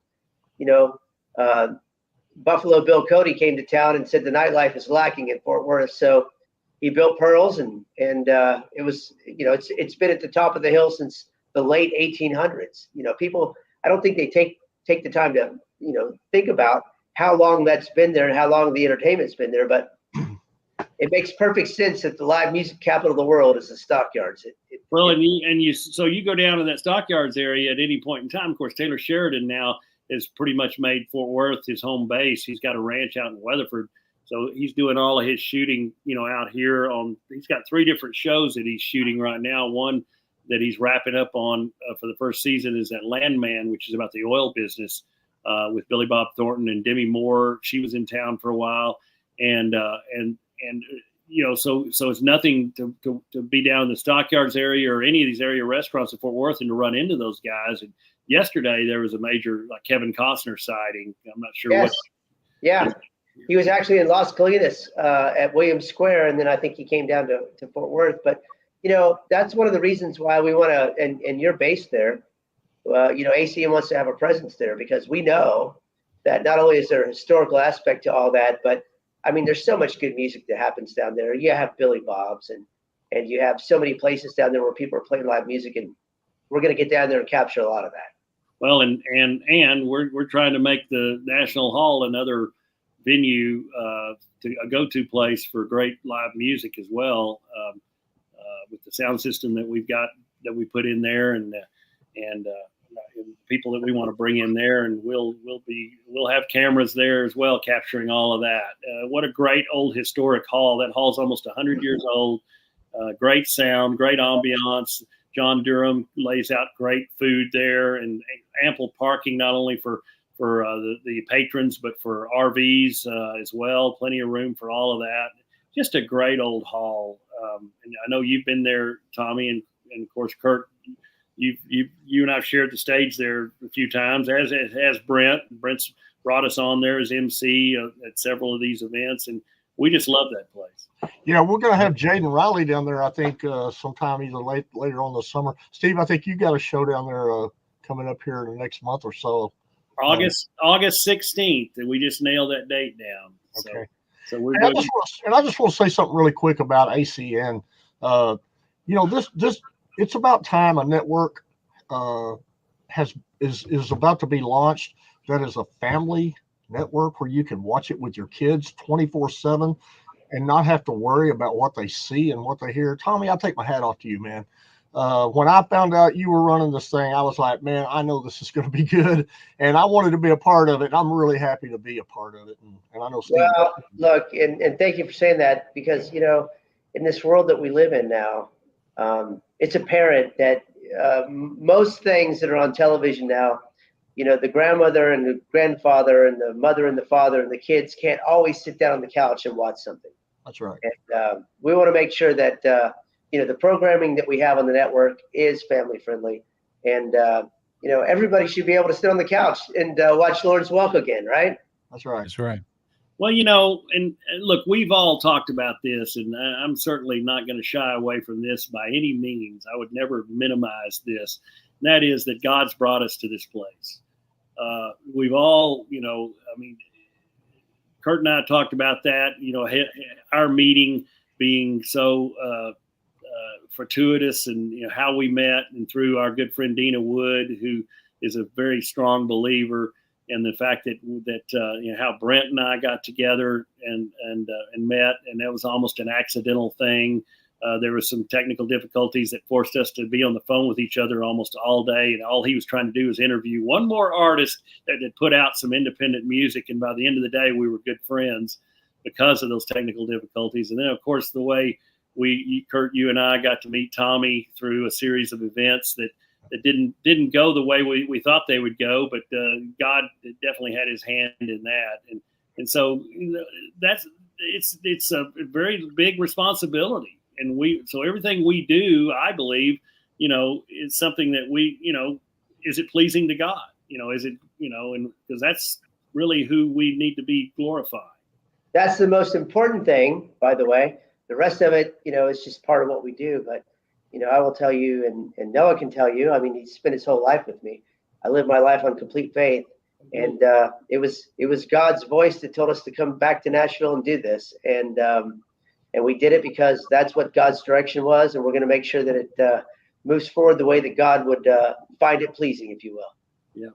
Buffalo Bill Cody came to town and said the nightlife is lacking in Fort Worth. So he built Pearls, and it was, it's been at the top of the hill since the late 1800s. People, I don't think they take the time to, think about how long that's been there and how long the entertainment's been there. But it makes perfect sense that the live music capital of the world is the Stockyards. So you go down to that Stockyards area at any point in time. Of course, Taylor Sheridan now has pretty much made Fort Worth his home base. He's got a ranch out in Weatherford. So he's doing all of his shooting, out here he's got 3 different shows that he's shooting right now. One that he's wrapping up on for the first season is that Landman, which is about the oil business with Billy Bob Thornton and Demi Moore. She was in town for a while. So it's nothing to be down in the Stockyards area or any of these area restaurants in Fort Worth and to run into those guys. And yesterday there was a major Kevin Costner sighting. I'm not sure what. Yeah. He was actually in Las Colinas at Williams Square, and then I think he came down to Fort Worth. But, that's one of the reasons why we want to, and you're based there, ACM wants to have a presence there, because we know that not only is there a historical aspect to all that, but, I mean, there's so much good music that happens down there. You have Billy Bob's, and you have so many places down there where people are playing live music, and we're going to get down there and capture a lot of that. Well, and we're trying to make the National Hall another venue, a go-to place for great live music as well, with the sound system that we've got that we put in there, and people that we want to bring in there, and we'll have cameras there as well capturing all of that. What a great old historic hall! That hall's almost 100 years old. Great sound, great ambiance. John Durham lays out great food there, and ample parking not only for the patrons, but for RVs as well. Plenty of room for all of that. Just a great old hall. And I know you've been there, Tommy, and of course, Curt, you and I've shared the stage there a few times, as has Brent. Brent's brought us on there as MC at several of these events, and we just love that place. Yeah, we're going to have Jaden Riley down there, I think, sometime either later on this summer. Steve, I think you got a show down there coming up here in the next month or so. August 16th, and we just nailed that date down. Okay. So we're I just want to say something really quick about ACN. This it's about time a network is about to be launched that is a family network where you can watch it with your kids 24/7 and not have to worry about what they see and what they hear. Tommy, I take my hat off to you, man. When I found out you were running this thing, I was like, man, I know this is going to be good. And I wanted to be a part of it. I'm really happy to be a part of it. And I know Steve. Well, look, and thank you for saying that, because, in this world that we live in now, it's apparent that most things that are on television now, the grandmother and the grandfather and the mother and the father and the kids can't always sit down on the couch and watch something. That's right. And we want to make sure that, the programming that we have on the network is family friendly, and everybody should be able to sit on the couch and watch Lawrence Welk again, right? That's right. That's right. Well, and look, we've all talked about this, and I'm certainly not going to shy away from this by any means. I would never minimize this. And that is that God's brought us to this place. We've all, Curt and I talked about that, our meeting being so fortuitous, and how we met, and through our good friend Dina Wood, who is a very strong believer, and the fact that how Brent and I got together and met, and that was almost an accidental thing. There was some technical difficulties that forced us to be on the phone with each other almost all day, and all he was trying to do was interview one more artist that had put out some independent music, and by the end of the day we were good friends because of those technical difficulties. And then, of course, the way Curt, you and I got to meet Tommy through a series of events that didn't go the way we thought they would go, but God definitely had his hand in that. And so it's a very big responsibility. And so everything we do, I believe, is something that is it pleasing to God? Is it, and because that's really who we need to be glorifying. That's the most important thing, by the way. The rest of it, is just part of what we do. But, I will tell you, and Noah can tell you, I mean, he spent his whole life with me. I live my life on complete faith. And it was God's voice that told us to come back to Nashville and do this. And we did it because that's what God's direction was. And we're going to make sure that it moves forward the way that God would find it pleasing, if you will. Yeah.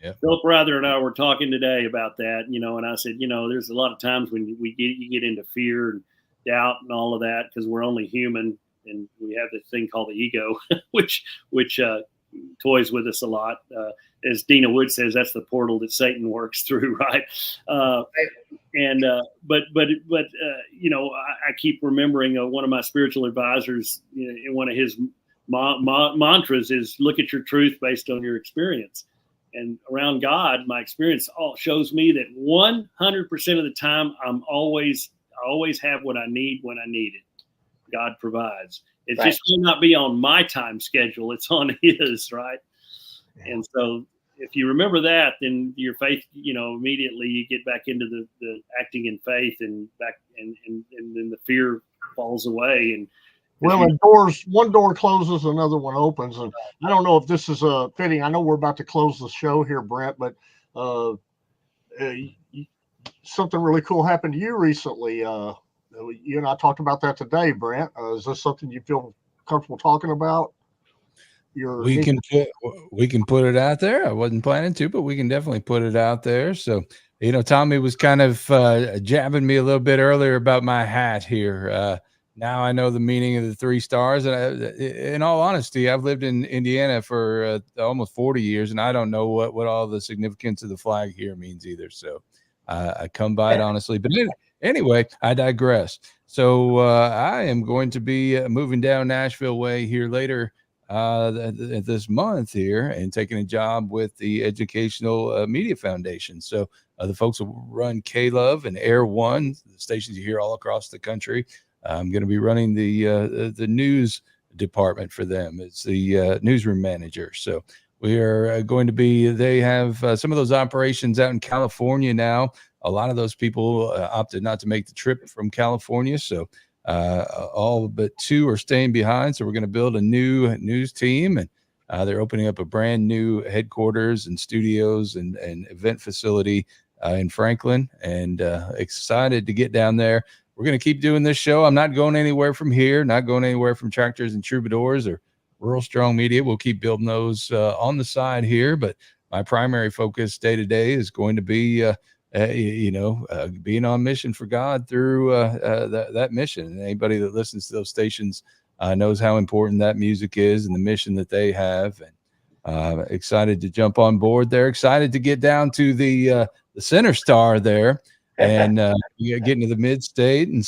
Yeah. Philip Rather and I were talking today about that, and I said, there's a lot of times when you get into fear and doubt and all of that, because we're only human and we have this thing called the ego, which toys with us a lot. As Dina Wood says, that's the portal that Satan works through, right? But I keep remembering one of my spiritual advisors, in one of his mantras is look at your truth based on your experience. And around God, my experience shows me that 100% of the time, I always have what I need when I need it. God provides. It just may not be on my time schedule; it's on His, right? Yeah. And so, if you remember that, then your faith, immediately you get back into the acting in faith, and then the fear falls away. And well, and one door closes, another one opens. And I don't know if this is fitting. I know we're about to close the show here, Brent, but something really cool happened to you recently. You and I talked about that today, Brent. Is this something you feel comfortable talking about? We can put it out there. I wasn't planning to, but we can definitely put it out there. So, Tommy was kind of jabbing me a little bit earlier about my hat here. Now I know the meaning of the 3 stars. And in all honesty, I've lived in Indiana for almost 40 years, and I don't know what all the significance of the flag here means either. So I come by it honestly. But anyway, I digress. So I am going to be moving down Nashville way here later this month here and taking a job with the Educational Media Foundation. So the folks who run K-Love and Air One, the stations you hear all across the country. I'm going to be running the news department for them. It's the newsroom manager. So we are going to be, they have some of those operations out in California now. A lot of those people opted not to make the trip from California. So all but 2 are staying behind. So we're going to build a new news team, and they're opening up a brand new headquarters and studios and event facility in Franklin, and excited to get down there. We're going to keep doing this show. I'm not going anywhere from here, not going anywhere from Tractors and Troubadours or Rural Strong Media. We'll keep building those on the side here, but my primary focus day to day is going to be being on mission for God through that mission. And anybody that listens to those stations knows how important that music is and the mission that they have. And excited to jump on board there. Excited to get down to the Center Star there and get into the mid-state and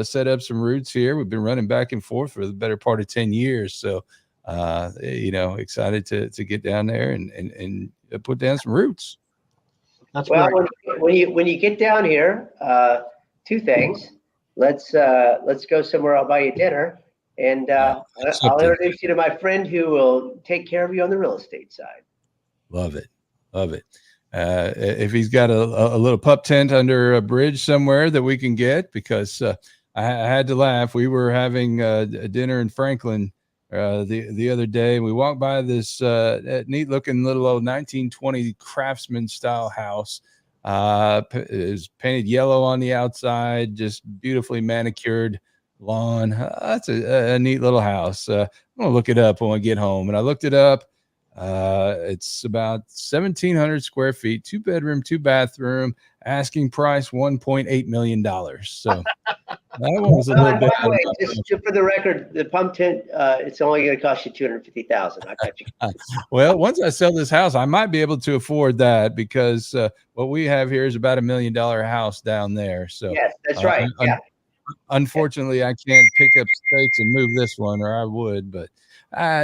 set up some roots here. We've been running back and forth for the better part of 10 years. So, excited to get down there and put down some roots. That's well, great. when you get down here, 2 things. Let's go somewhere. I'll buy you dinner, and I'll introduce you to my friend who will take care of you on the real estate side. Love it. If he's got a little pup tent under a bridge somewhere that we can get, because I had to laugh. We were having a dinner in Franklin the other day, and we walked by this neat looking little old 1920 craftsman style house. It was painted yellow on the outside, just beautifully manicured lawn. That's a neat little house. I'm gonna look it up when I get home. And I looked it up. It's about 1,700 square feet, 2 bedroom, 2 bathroom, asking price $1.8 million. So that one was a little bit. By the way, just for the record, the pump tent, it's only going to cost you $250,000. I got you. Well, once I sell this house, I might be able to afford that, because what we have here is about $1 million house down there. So yes, that's right. Unfortunately, I can't pick up stakes and move this one, or I would. But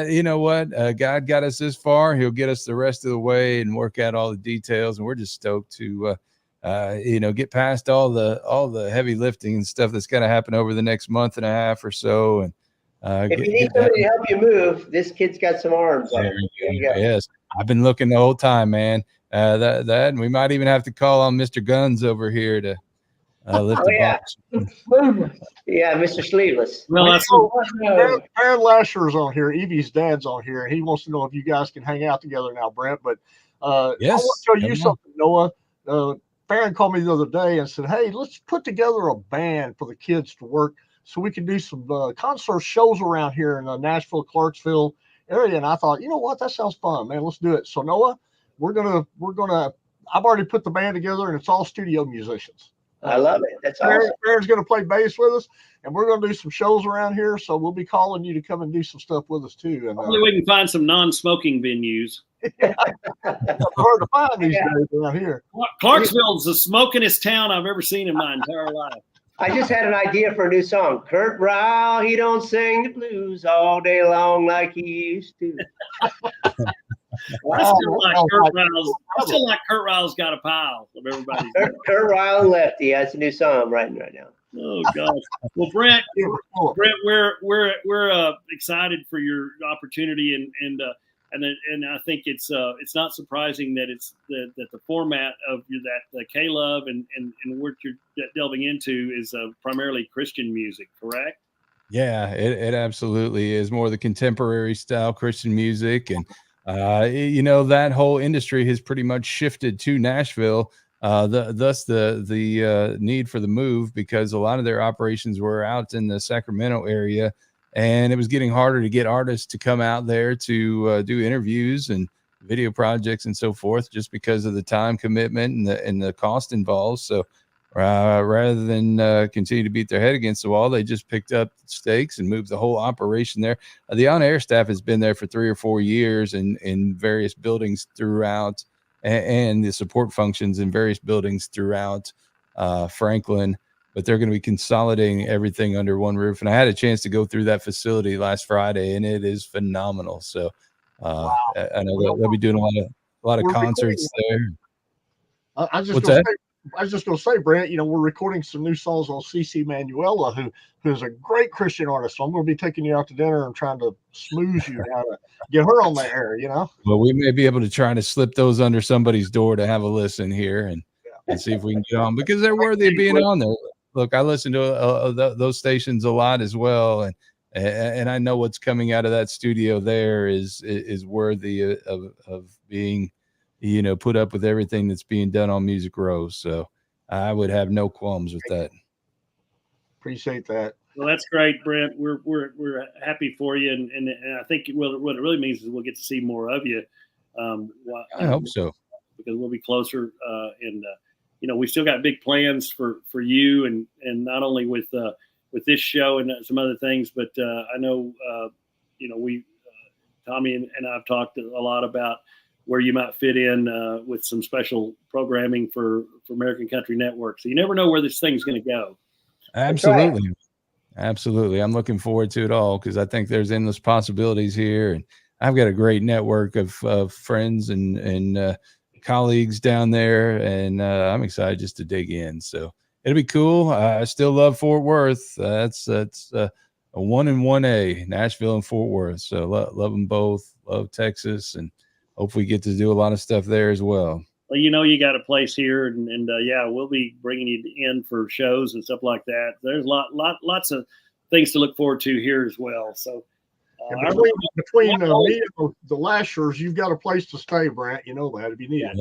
you know what? God got us this far. He'll get us the rest of the way and work out all the details. And we're just stoked to get past all the heavy lifting and stuff that's going to happen over the next month and a half or so. And if you need somebody to help you move, this kid's got some arms. There you go. Yes, I've been looking the whole time, man. That and we might even have to call on Mr. Guns over here to lift the box. Yeah, Mr. Sleeveless. Well, Aaron Lasher's on here. Evie's dad's on here. He wants to know if you guys can hang out together now, Brent. But Yes. I want to tell you something, Noah. Farron called me the other day and said, "Hey, let's put together a band for the kids to work so we can do some concert shows around here in the Nashville, Clarksville area." And I thought, you know what, that sounds fun, man. Let's do it. So Noah, we're gonna. I've already put the band together, and it's all studio musicians. I love it. That's awesome. Farron's going to play bass with us, and we're going to do some shows around here. So we'll be calling you to come and do some stuff with us too. And hopefully we can find some non-smoking venues. It's hard to find these days around here. Clarksville's the smokingest town I've ever seen in my entire life. I just had an idea for a new song. Curt Ryle, he don't sing the blues all day long like he used to. I still like Curt Ryle's got a pile of everybody. Curt Ryle and Lefty. That's a new song I'm writing right now. Oh gosh. Well, Brent, we're excited for your opportunity, and I think it's not surprising that that the format of the K-Love and what you're delving into is primarily Christian music, correct? Yeah, it absolutely is more the contemporary style Christian music. And that whole industry has pretty much shifted to Nashville. Thus the need for the move, because a lot of their operations were out in the Sacramento area, and it was getting harder to get artists to come out there to do interviews and video projects and so forth, just because of the time commitment and the cost involved. So rather than continue to beat their head against the wall, they just picked up stakes and moved the whole operation there. The on-air staff has been there for 3 or 4 years in various buildings throughout, and the support functions in various buildings throughout Franklin. But they're going to be consolidating everything under one roof. And I had a chance to go through that facility last Friday, and it is phenomenal. So I know they'll be doing a lot of concerts there. I was just going to say, Brent, we're recording some new songs on CC Manuela, who's a great Christian artist. So I'm going to be taking you out to dinner and trying to smooth you how to get her on the air, Well, we may be able to try to slip those under somebody's door to have a listen here and see if we can get on, because they're worthy of being on there. Look, I listen to those stations a lot as well, and I know what's coming out of that studio there is worthy of being, put up with everything that's being done on Music Row. So I would have no qualms with that. Appreciate that. Well, that's great, Brent. We're happy for you, and I think what it really means is we'll get to see more of you. I hope so, because we'll be closer, and we still got big plans for you, and not only with this show and some other things, but I know Tommy and I've talked a lot about where you might fit in with some special programming for American Country Network. So you never know where this thing's going to go. Absolutely. Absolutely. I'm looking forward to it all, because I think there's endless possibilities here. And I've got a great network of friends and colleagues down there. And I'm excited just to dig in. So it'll be cool. I still love Fort Worth. That's a 1 and 1A, Nashville and Fort Worth. So love them both. Love Texas, and hopefully get to do a lot of stuff there as well. Well, you got a place here, and we'll be bringing you in for shows and stuff like that. There's lots of things to look forward to here as well. So between me and the Lashers, you've got a place to stay, Brent. You know that if you need it.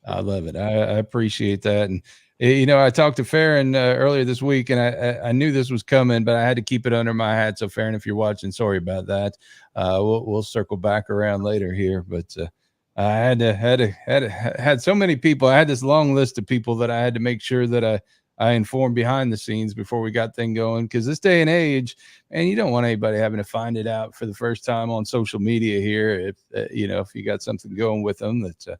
I love it. I appreciate that. And I talked to Farron earlier this week, and I knew this was coming, but I had to keep it under my hat. So Farron, if you're watching, sorry about that. We'll circle back around later here, but I had so many people. I had this long list of people that I had to make sure that I informed behind the scenes before we got things going, because this day and age, and you don't want anybody having to find it out for the first time on social media here. If you got something going with them that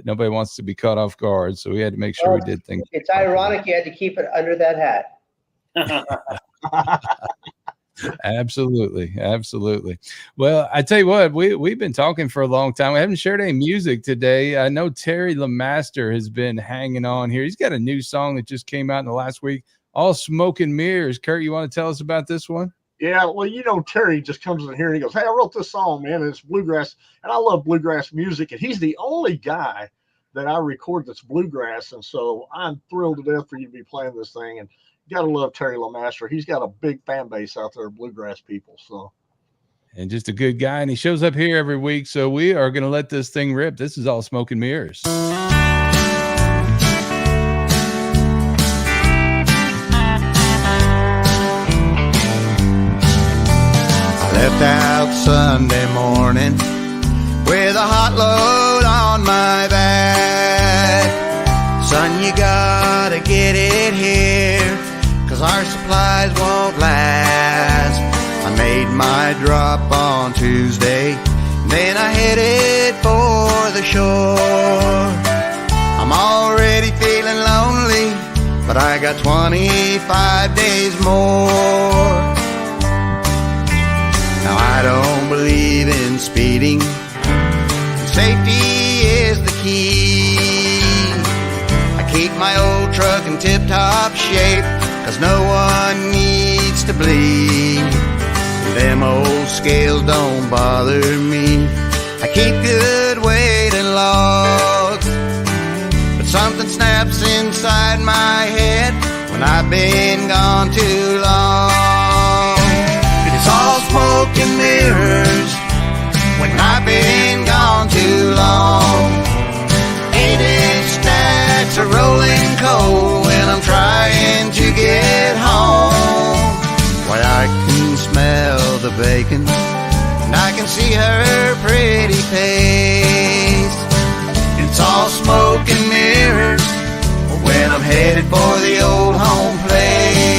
nobody wants to be caught off guard, so we had to make sure we did things. It's ironic you had to keep it under that hat. Absolutely. Well, I tell you what, we've been talking for a long time. We haven't shared any music today. I know Terry LeMaster has been hanging on here. He's got a new song that just came out in the last week, All Smoke and Mirrors. Curt, you want to tell us about this one? Yeah, well, Terry just comes in here and he goes, "Hey, I wrote this song, man, and it's bluegrass, and I love bluegrass music." And he's the only guy that I record that's bluegrass, and so I'm thrilled to death for you to be playing this thing. And you got to love Terry LeMaster. He's got a big fan base out there of bluegrass people. So, and just a good guy. And he shows up here every week. So we are going to let this thing rip. This is all smoke and mirrors. Left out Sunday morning with a hot load on my back. Son, you gotta get it here, 'cause our supplies won't last. I made my drop on Tuesday, then I headed for the shore. I'm already feeling lonely, but I got 25 days more. Now I don't believe in speeding. Safety is the key. I keep my old truck in tip-top shape, 'cause no one needs to bleed. Them old scales don't bother me. I keep good weight and logs, but something snaps inside my head when I've been gone too long. It's all smoke and mirrors when I've been gone too long. 8-inch stacks of rolling coal when I'm trying to get home. Why, I can smell the bacon and I can see her pretty face. It's all smoke and mirrors when I'm headed for the old home place.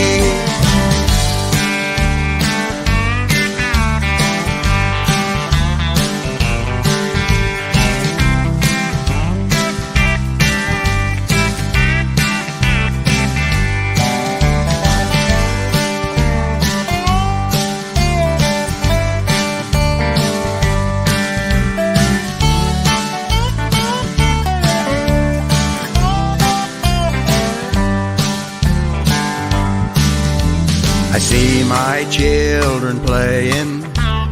I see my children playing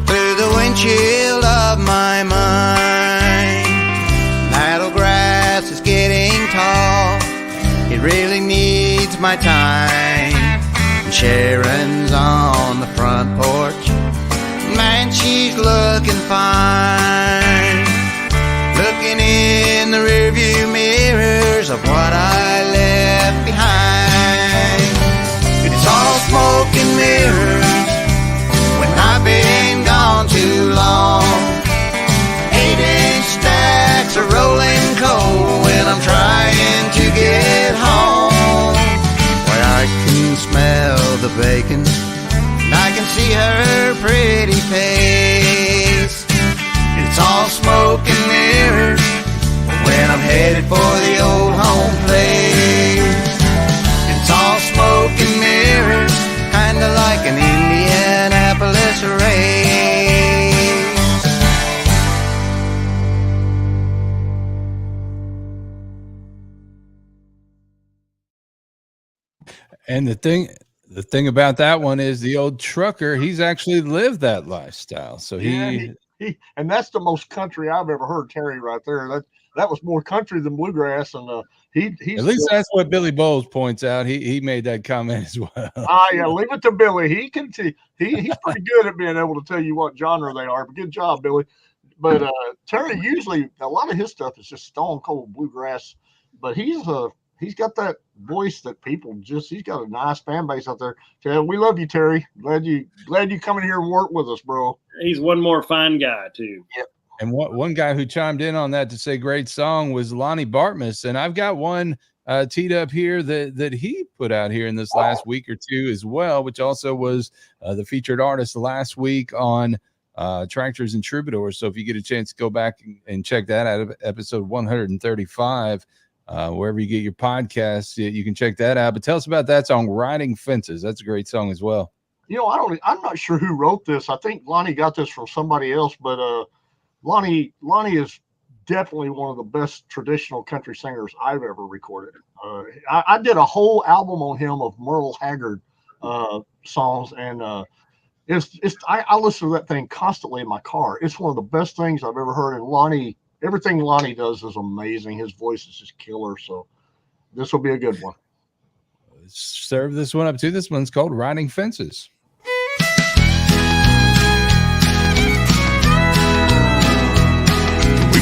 through the windshield of my mind. Meadow grass is getting tall, it really needs my time. And Sharon's on the front porch, man, she's looking fine. Looking in the rearview mirrors of what I left behind. It's all smoke and mirrors when I've been gone too long. 8-inch stacks of rolling coal when I'm trying to get home. Why, I can smell the bacon and I can see her pretty face. It's all smoke and mirrors when I'm headed for the old home place. It's all smoke and mirrors, kinda like an Indianapolis race. And the thing about that one is the old trucker, he's actually lived that lifestyle. So he and that's the most country I've ever heard, Terry, right there. That was more country than bluegrass, and he's at least that's what Billy Bowles points out. He made that comment as well. Yeah, leave it to Billy. He's pretty good at being able to tell you what genre they are. But good job, Billy. But Terry, usually a lot of his stuff is just stone cold bluegrass, but he's got that voice that people just, he's got a nice fan base out there. Terry, we love you, Terry. Glad you come in here and work with us, bro. He's one more fine guy too. Yep. And one guy who chimed in on that to say great song was Lonnie Bartmus. And I've got one teed up here that he put out here in this last week or two as well, which also was the featured artist last week on Tractors and Troubadours. So if you get a chance to go back and check that out, episode 135, wherever you get your podcasts, you can check that out. But tell us about that song, Riding Fences. That's a great song as well. You know, I'm not sure who wrote this. I think Lonnie got this from somebody else, but Lonnie is definitely one of the best traditional country singers I've ever recorded. I did a whole album on him of Merle Haggard songs, and I listen to that thing constantly in my car. It's one of the best things I've ever heard. And Lonnie, everything Lonnie does is amazing. His voice is just killer. So this will be a good one. Let's serve this one up too. This one's called Riding Fences.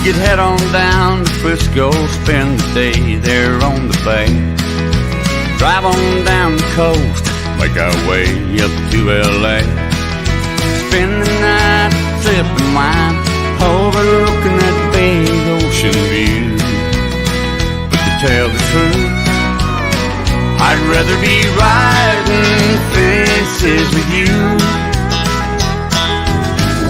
could head on down to Frisco, spend the day there on the bay. Drive on down the coast, make our way up to L.A. Spend the night sipping wine, overlooking that big ocean view. But to tell the truth, I'd rather be riding fences with you.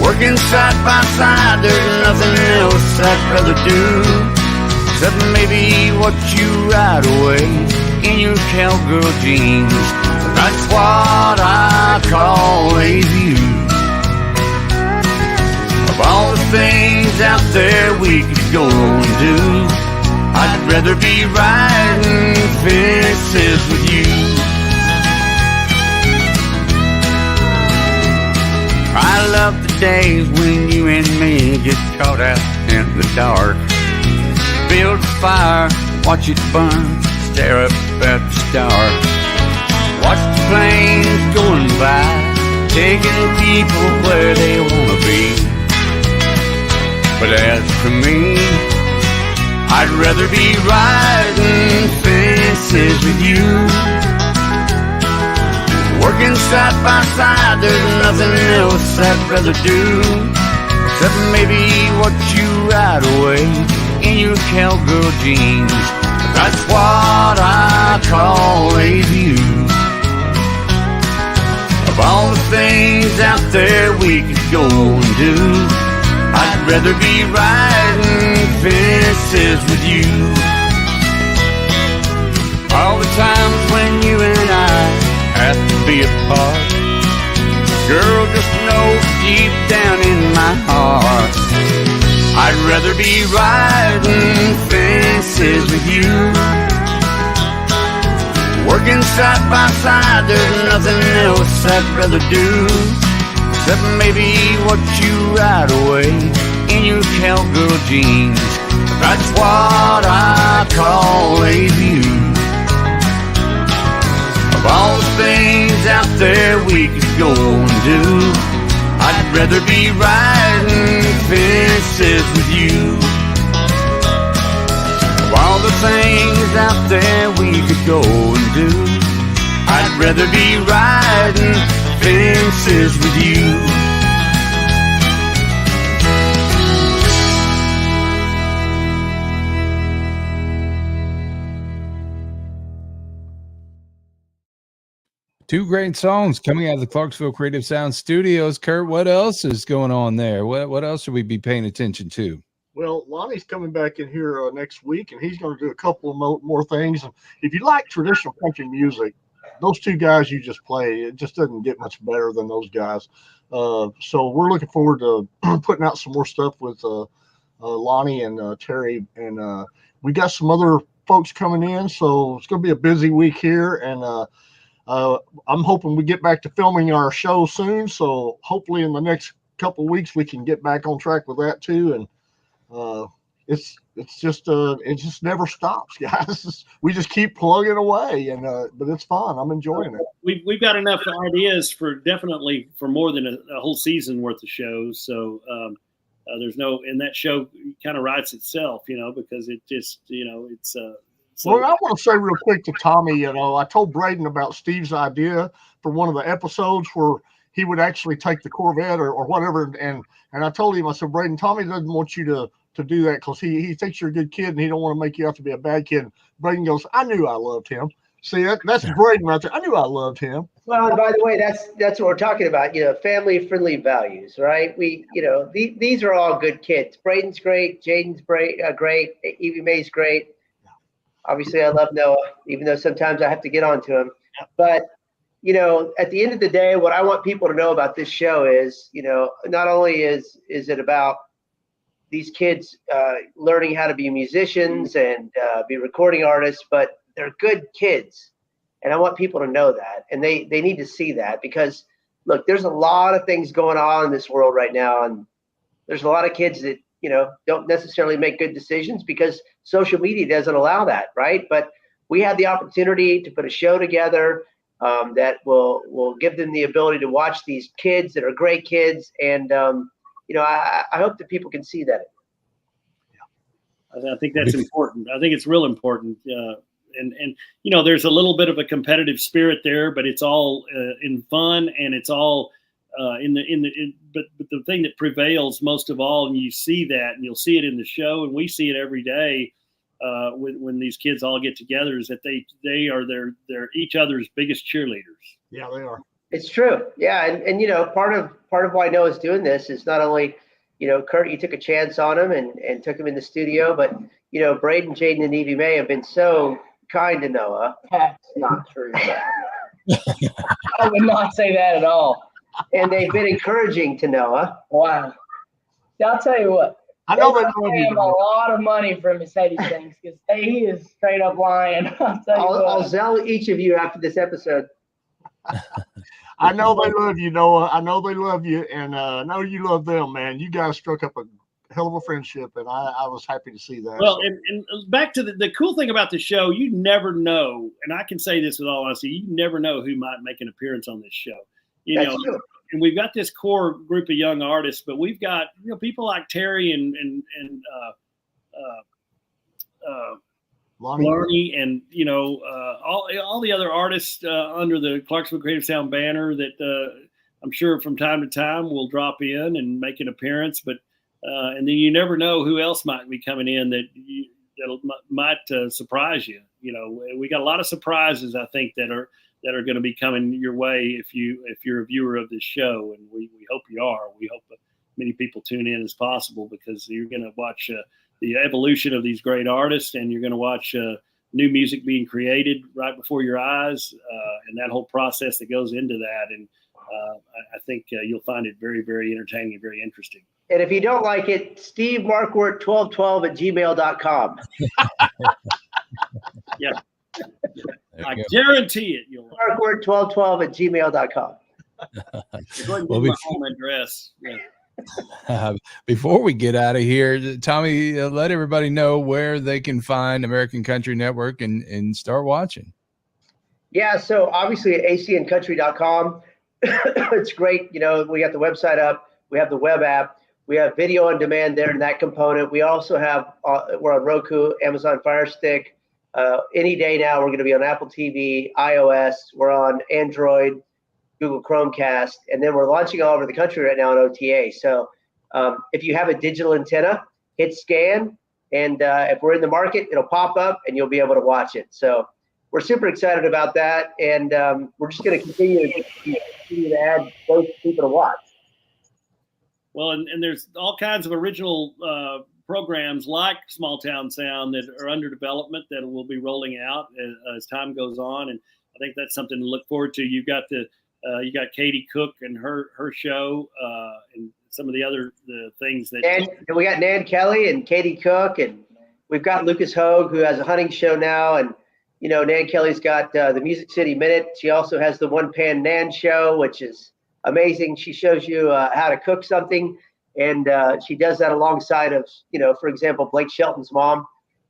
Working side by side, there's nothing else I'd rather do, except maybe watch you ride away in your cowgirl jeans. That's what I call a view. Of all the things out there we could go and do, I'd rather be riding fences with you. I love the days when you and me get caught out in the dark. Build a fire, watch it burn, stare up at the stars. Watch the planes going by, taking people where they wanna be. But as for me, I'd rather be riding fences with you. Working side by side, there's nothing else I'd rather do, except maybe watch you ride away in your cowgirl jeans. That's what I call a view. Of all the things out there we could go and do, I'd rather be riding fences with you. All the times when you and I have to be apart, girl, just know deep down in my heart, I'd rather be riding fences with you. Working side by side, there's nothing else I'd rather do, except maybe watch you ride away in your cowgirl jeans. That's what I call a view. Of all the things out there we could go and do, I'd rather be riding fences with you. Of all the things out there we could go and do, I'd rather be riding fences with you. Two great songs coming out of the Clarksville Creative Sound Studios. Curt, what else is going on there? What else should we be paying attention to? Well, Lonnie's coming back in here next week, and he's going to do a couple of more things. And if you like traditional country music, those two guys you just play, it just doesn't get much better than those guys. So we're looking forward to putting out some more stuff with Lonnie and Terry. And we got some other folks coming in, so it's going to be a busy week here. And I'm hoping we get back to filming our show soon. So hopefully in the next couple of weeks we can get back on track with that too. And it just never stops, guys. We just keep plugging away, and but it's fun. I'm enjoying it. We've got enough ideas for more than a whole season worth of shows. So there's no, and that show kind of writes itself, because it just, it's so. Well, I want to say real quick to Tommy, I told Braden about Steve's idea for one of the episodes where he would actually take the Corvette or whatever. And I told him, I said, Braden, Tommy doesn't want you to do that because he thinks you're a good kid and he don't want to make you out to be a bad kid. Braden goes, I knew I loved him. See, that's Braden right there. I knew I loved him. Well, and by the way, that's what we're talking about. Family-friendly values, right? These are all good kids. Braden's great. Jaden's great. Evie Mae's great. Obviously, I love Noah, even though sometimes I have to get on to him. But, at the end of the day, what I want people to know about this show is, not only is it about these kids learning how to be musicians and be recording artists, but they're good kids. And I want people to know that. And they need to see that because, look, there's a lot of things going on in this world right now. And there's a lot of kids that, don't necessarily make good decisions because social media doesn't allow that, right? But we have the opportunity to put a show together that will give them the ability to watch these kids that are great kids. And, I hope that people can see that. I think that's important. I think it's real important. And you know, there's a little bit of a competitive spirit there, but it's all in fun, and it's all but the thing that prevails most of all, and you see that, and you'll see it in the show, and we see it every day when these kids all get together, is that they are they're each other's biggest cheerleaders. Yeah, they are. It's true. Yeah, and you know, part of why Noah's doing this is not only, you know, Curt, you took a chance on him and took him in the studio, but you know, Braden, Jaden, and Evie Mae have been so kind to Noah. That's not true. I would not say that at all. And they've been encouraging to Noah. Wow. See, I'll tell you what. I know they pay him a lot of money for him to say these things, because he is straight up lying. I'll sell each of you after this episode. I know they love you, Noah. I know they love you, and I know you love them, man. You guys struck up a hell of a friendship, and I was happy to see that. Well, and back to the cool thing about the show, you never know, and I can say this with all honesty, you never know who might make an appearance on this show. You That's know, true. and we've got this core group of young artists, but we've got, you know, people like Terry and Lonnie, and you know, all the other artists under the Clarksville Creative Sound banner that I'm sure from time to time will drop in and make an appearance. But and then you never know who else might be coming in that might surprise you. You know, we got a lot of surprises, I think, that are going to be coming your way if you're a viewer of this show, and we hope you are. We hope that many people tune in as possible, because you're going to watch the evolution of these great artists, and you're going to watch new music being created right before your eyes, and that whole process that goes into that. And I think you'll find it very, very entertaining and very interesting. And if you don't like it, Steve Markwardt 1212 at gmail.com. Yeah. I guarantee it. You'll Markwardt 1212 at gmail.com. Go ahead and give my home address. Yeah. Before we get out of here, Tommy, let everybody know where they can find American Country Network and start watching. Yeah, so obviously at acncountry.com, it's great. You know, we got the website up, we have the web app, we have video on demand there in that component. We also have, we're on Roku, Amazon Fire Stick. Any day now, we're going to be on Apple TV, iOS, we're on Android, Google Chromecast, and then we're launching all over the country right now on OTA. So if you have a digital antenna, hit scan, and if we're in the market, it'll pop up and you'll be able to watch it. So we're super excited about that, and we're just going to continue to add those people to watch. Well, and there's all kinds of original programs like Small Town Sound that are under development that will be rolling out as time goes on, and I think that's something to look forward to. You've got you got Katie Cook and her show, and some of the things that. And we got Nan Kelly and Katie Cook, and we've got Lucas Hogue, who has a hunting show now, and you know, Nan Kelly's got the Music City Minute. She also has the One Pan Nan show, which is amazing. She shows you how to cook something, and she does that alongside of, you know, for example, Blake Shelton's mom,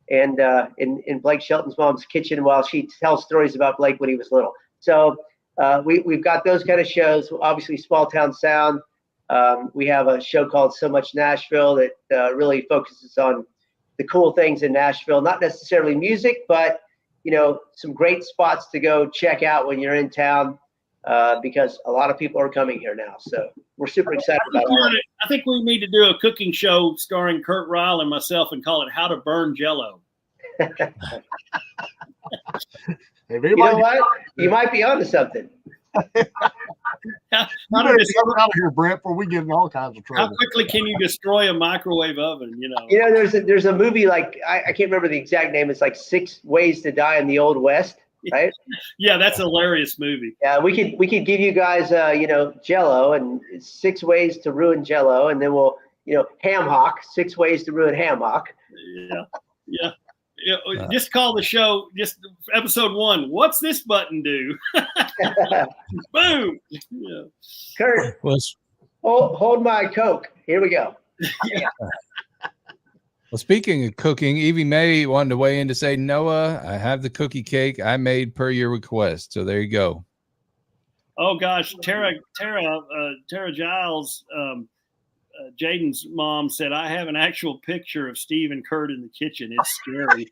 and in Blake Shelton's mom's kitchen while she tells stories about Blake when he was little. So we've got those kind of shows. Obviously, Small Town Sound. We have a show called So Much Nashville that really focuses on the cool things in Nashville, not necessarily music, but you know, some great spots to go check out when you're in town, because a lot of people are coming here now. So we're super excited about it. I think we need to do a cooking show starring Curt, Ryle, and myself, and call it How to Burn Jell-O. You know what? You might be onto something. How get out of here, Brent, before we get in all kinds of trouble. How quickly can you destroy a microwave oven? You know. You know, there's a movie, like I can't remember the exact name. It's like 6 Ways to Die in the Old West, right? Yeah, that's a hilarious movie. Yeah, we could give you guys you know, Jell-O, and 6 ways to ruin Jell-O, and then we'll, you know, ham hock, 6 ways to ruin ham hock. Yeah. Just call the show, just episode 1. What's this button do? Boom. Yeah. Curt, hold my Coke. Here we go. Yeah. Well, speaking of cooking, Evie Mae wanted to weigh in to say, Noah, I have the cookie cake I made per your request. So there you go. Oh gosh, Tara Giles Jaden's mom said, I have an actual picture of Steve and Curt in the kitchen. It's scary.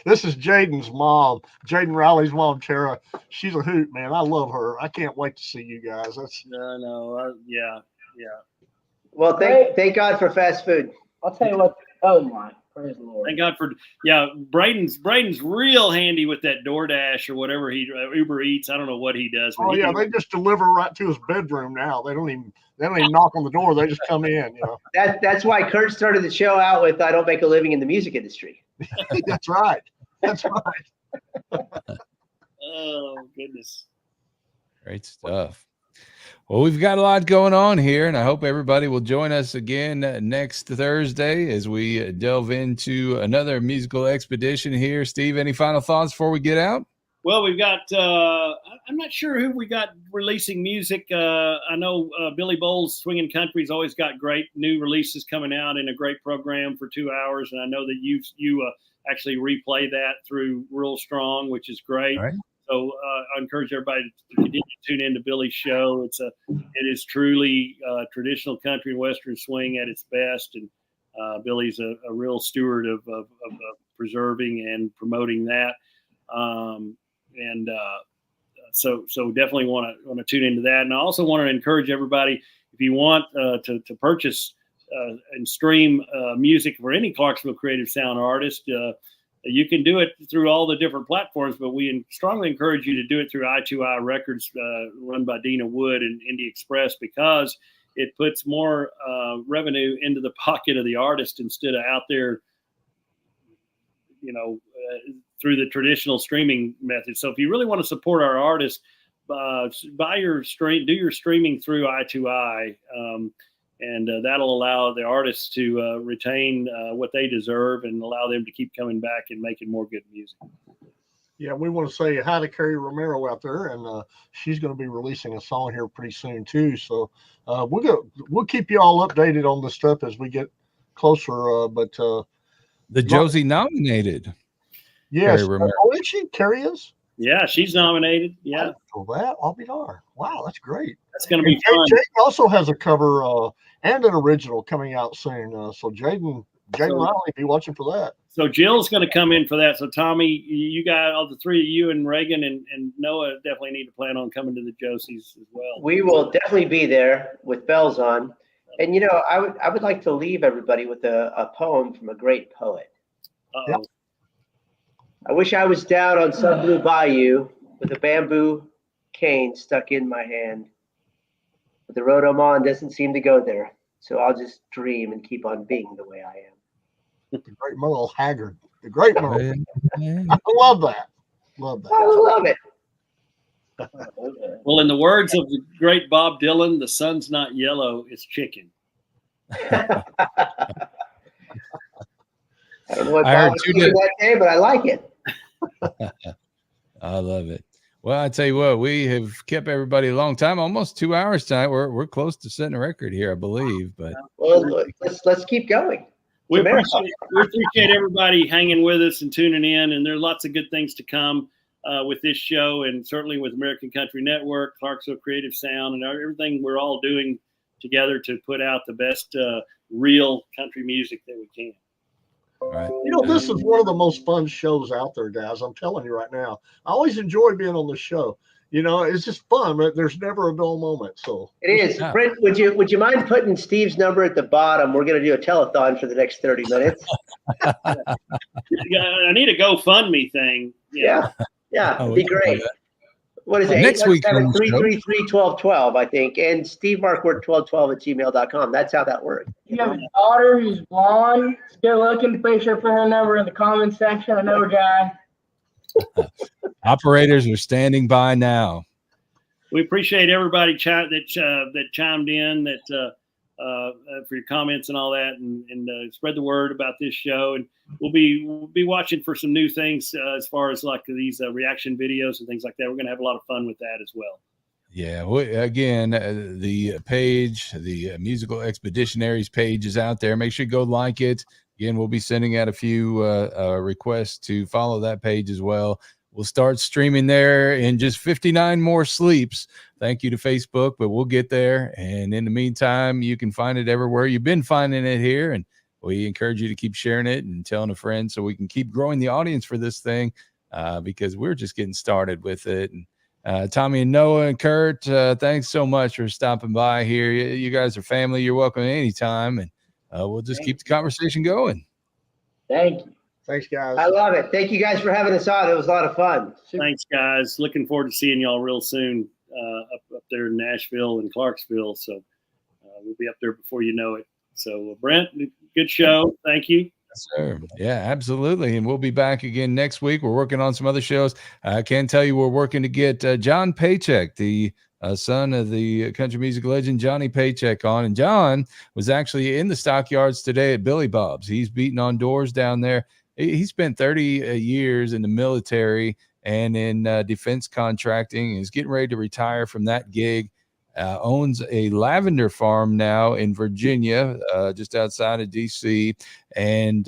This is Jaden's mom, Jaden Riley's mom, Tara. She's a hoot, man. I love her. I can't wait to see you guys. Yeah. Well, thank God for fast food. I'll tell you what. Oh my, praise the Lord. Thank God for Braden's real handy with that DoorDash or whatever he Uber Eats. I don't know what he does. Oh yeah, they just deliver right to his bedroom now. They don't even knock on the door. They just come in. You know. That's why Curt started the show out with "I don't make a living in the music industry." That's right. That's right. Oh goodness. Great stuff. Well, we've got a lot going on here, and I hope everybody will join us again next Thursday as we delve into another musical expedition here. Steve, any final thoughts before we get out? Well, we've got, I'm not sure who we got releasing music. I know Billy Bowles Swinging Country's always got great new releases coming out in a great program for 2 hours. And I know that you actually replay that through Real Strong, which is great. All right. So I encourage everybody to continue to tune into Billy's show. It is truly traditional country and Western swing at its best. And Billy's a real steward of preserving and promoting that. So definitely want to tune into that. And I also want to encourage everybody, if you want to purchase and stream music for any Clarksville Creative Sound artist, you can do it through all the different platforms, but we strongly encourage you to do it through I2I Records, run by Dina Wood and Indie Express, because it puts more revenue into the pocket of the artist instead of out there, through the traditional streaming method. So if you really want to support our artists, do your streaming through I2I, and that'll allow the artists to retain what they deserve and allow them to keep coming back and making more good music. Yeah, we want to say hi to Carrie Romero out there, and she's going to be releasing a song here pretty soon too. So we'll keep you all updated on this stuff as we get closer. The Josie nominated. Yes, Carrie Romero. oh, is she? Carrie is. Yeah, she's nominated. Yeah, I'll be darned. Wow, that's great. That's going to be fun. Jaden also has a cover and an original coming out soon. So Jaden Riley, be watching for that. So Jill's going to come in for that. So Tommy, you got all the three of you and Reagan and Noah definitely need to plan on coming to the Josies as well. We will definitely be there with bells on. And I would like to leave everybody with a poem from a great poet. Uh-oh. I wish I was down on some blue bayou with a bamboo cane stuck in my hand. But the road I'm on doesn't seem to go there. So I'll just dream and keep on being the way I am. The great Merle Haggard. The great Merle. I love that. Love that. I love it. Well, in the words of the great Bob Dylan, the sun's not yellow, it's chicken. I don't know what Bob was thinking that day, but I like it. I love it. Well, I tell you what, we have kept everybody a long time, almost 2 hours tonight. We're close to setting a record here, I believe. But let's keep going. We appreciate everybody hanging with us and tuning in, and there's lots of good things to come with this show, and certainly with American Country Network, Clarksville Creative Sound, and everything we're all doing together to put out the best real country music that we can. All right. This is one of the most fun shows out there, guys. I'm telling you right now. I always enjoy being on the show. It's just fun. But there's never a dull moment. So it is. Yeah. Brent, would you mind putting Steve's number at the bottom? We're going to do a telethon for the next 30 minutes. I need a GoFundMe thing. Yeah, it'd be great. What is it? Next week, 333-1212, I think. And Steve Markwardt 1212@gmail.com. That's how that works. You have a daughter who's blonde. Still looking. Please sure put her number in the comments section. I know a guy. Operators are standing by now. We appreciate everybody that chimed in, for your comments and all that, and spread the word about this show. And we'll be watching for some new things as far as like these reaction videos and things like that. We're going to have a lot of fun with that as well. Yeah. Again, the page, the Musical Expeditionaries page is out there. Make sure you go like it. Again, we'll be sending out a few requests to follow that page as well. We'll start streaming there in just 59 more sleeps. Thank you to Facebook, but we'll get there. And in the meantime, you can find it everywhere you've been finding it here. And we encourage you to keep sharing it and telling a friend so we can keep growing the audience for this thing because we're just getting started with it. And Tommy and Noah and Curt, thanks so much for stopping by here. You guys are family. You're welcome anytime. And we'll just keep the conversation going. Thank you. Thanks, guys. I love it. Thank you guys for having us on. It was a lot of fun. Thanks, guys. Looking forward to seeing y'all real soon up there in Nashville and Clarksville. So we'll be up there before you know it. So Brent, good show. Thank you. Yes, sir. Yeah, absolutely. And we'll be back again next week. We're working on some other shows. I can tell you we're working to get John Paycheck, the son of the country music legend Johnny Paycheck, on. And John was actually in the stockyards today at Billy Bob's. He's beating on doors down there. He spent 30 years in the military and in defense contracting. He's getting ready to retire from that gig. Owns a lavender farm now in Virginia, just outside of D.C. And,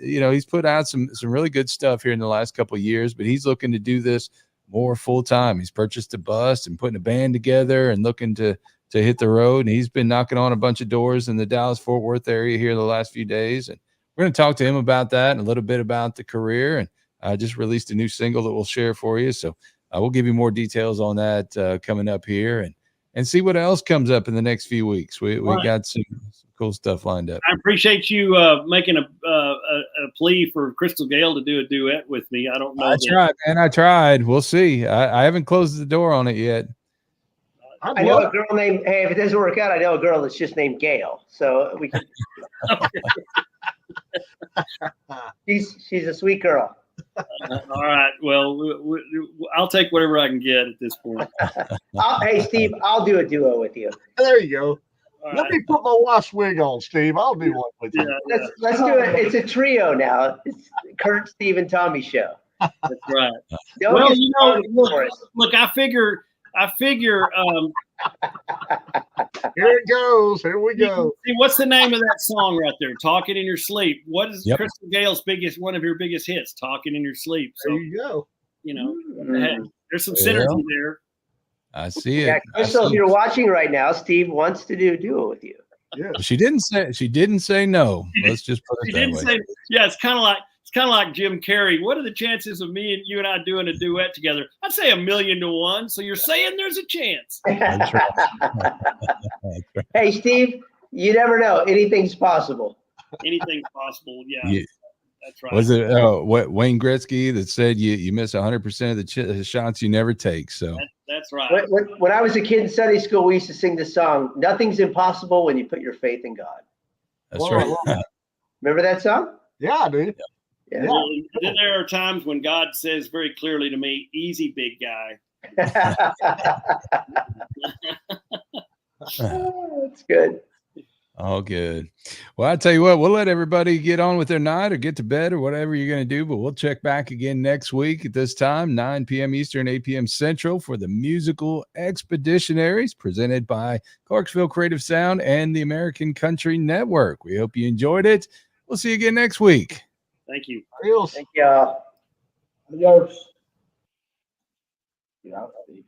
he's put out some really good stuff here in the last couple of years, but he's looking to do this more full time. He's purchased a bus and putting a band together and looking to hit the road. And he's been knocking on a bunch of doors in the Dallas-Fort Worth area here the last few days. And we're going to talk to him about that and a little bit about the career. And I just released a new single that we'll share for you. So we'll give you more details on that coming up here and see what else comes up in the next few weeks. We got some cool stuff lined up. I appreciate you making a plea for Crystal Gale to do a duet with me. I don't know. I tried. We'll see. I haven't closed the door on it yet. I know a girl named, hey, if it doesn't work out, I know a girl that's just named Gail. So we can. She's a sweet girl. All right. Well, I'll take whatever I can get at this point. Hey, Steve, I'll do a duo with you. There you go. All Let right. me put my wife's wig on, Steve. I'll do one with you. Yeah, Let's do it. It's a trio now. It's Curt, Steve, and Tommy show. that's right. Don't Well, get started for us. look, I figure Here it goes. Here we go. see, what's the name of that song right there? Talking in Your Sleep. What is Yep. Crystal Gale's one of your biggest hits? Talking in Your Sleep. So, There you go. there's some synergy there. I see it. Yeah, Crystal, if you're watching right now, Steve wants to do a duo with you. Yeah. She didn't say no. Let's just put She it that didn't way. say, yeah, it's kind of like Jim Carrey. What are the chances of you and I doing a duet together? I'd say 1,000,000 to 1. So you're saying there's a chance. That's right. That's right. Hey, Steve, you never know. Anything's possible. Anything's possible. Yeah, Yeah. that's right. Was it Wayne Gretzky that said you miss 100% of the shots you never take? So That's right. When I was a kid in Sunday school, we used to sing this song, Nothing's Impossible When You Put Your Faith in God. that's Whoa, right. Remember that song? Yeah, dude. Yeah. Well, then there are times when God says very clearly to me, "Easy, big guy." That's good. All good. Well, I tell you what, we'll let everybody get on with their night or get to bed or whatever you're going to do, but we'll check back again next week at this time, 9 p.m. Eastern, 8 p.m. Central for the Musical Expeditionaries presented by Clarksville Creative Sound and the American Country Network. We hope you enjoyed it. We'll see you again next week. Thank you. Adios. Thank y'all. Adios. Yeah, Steve.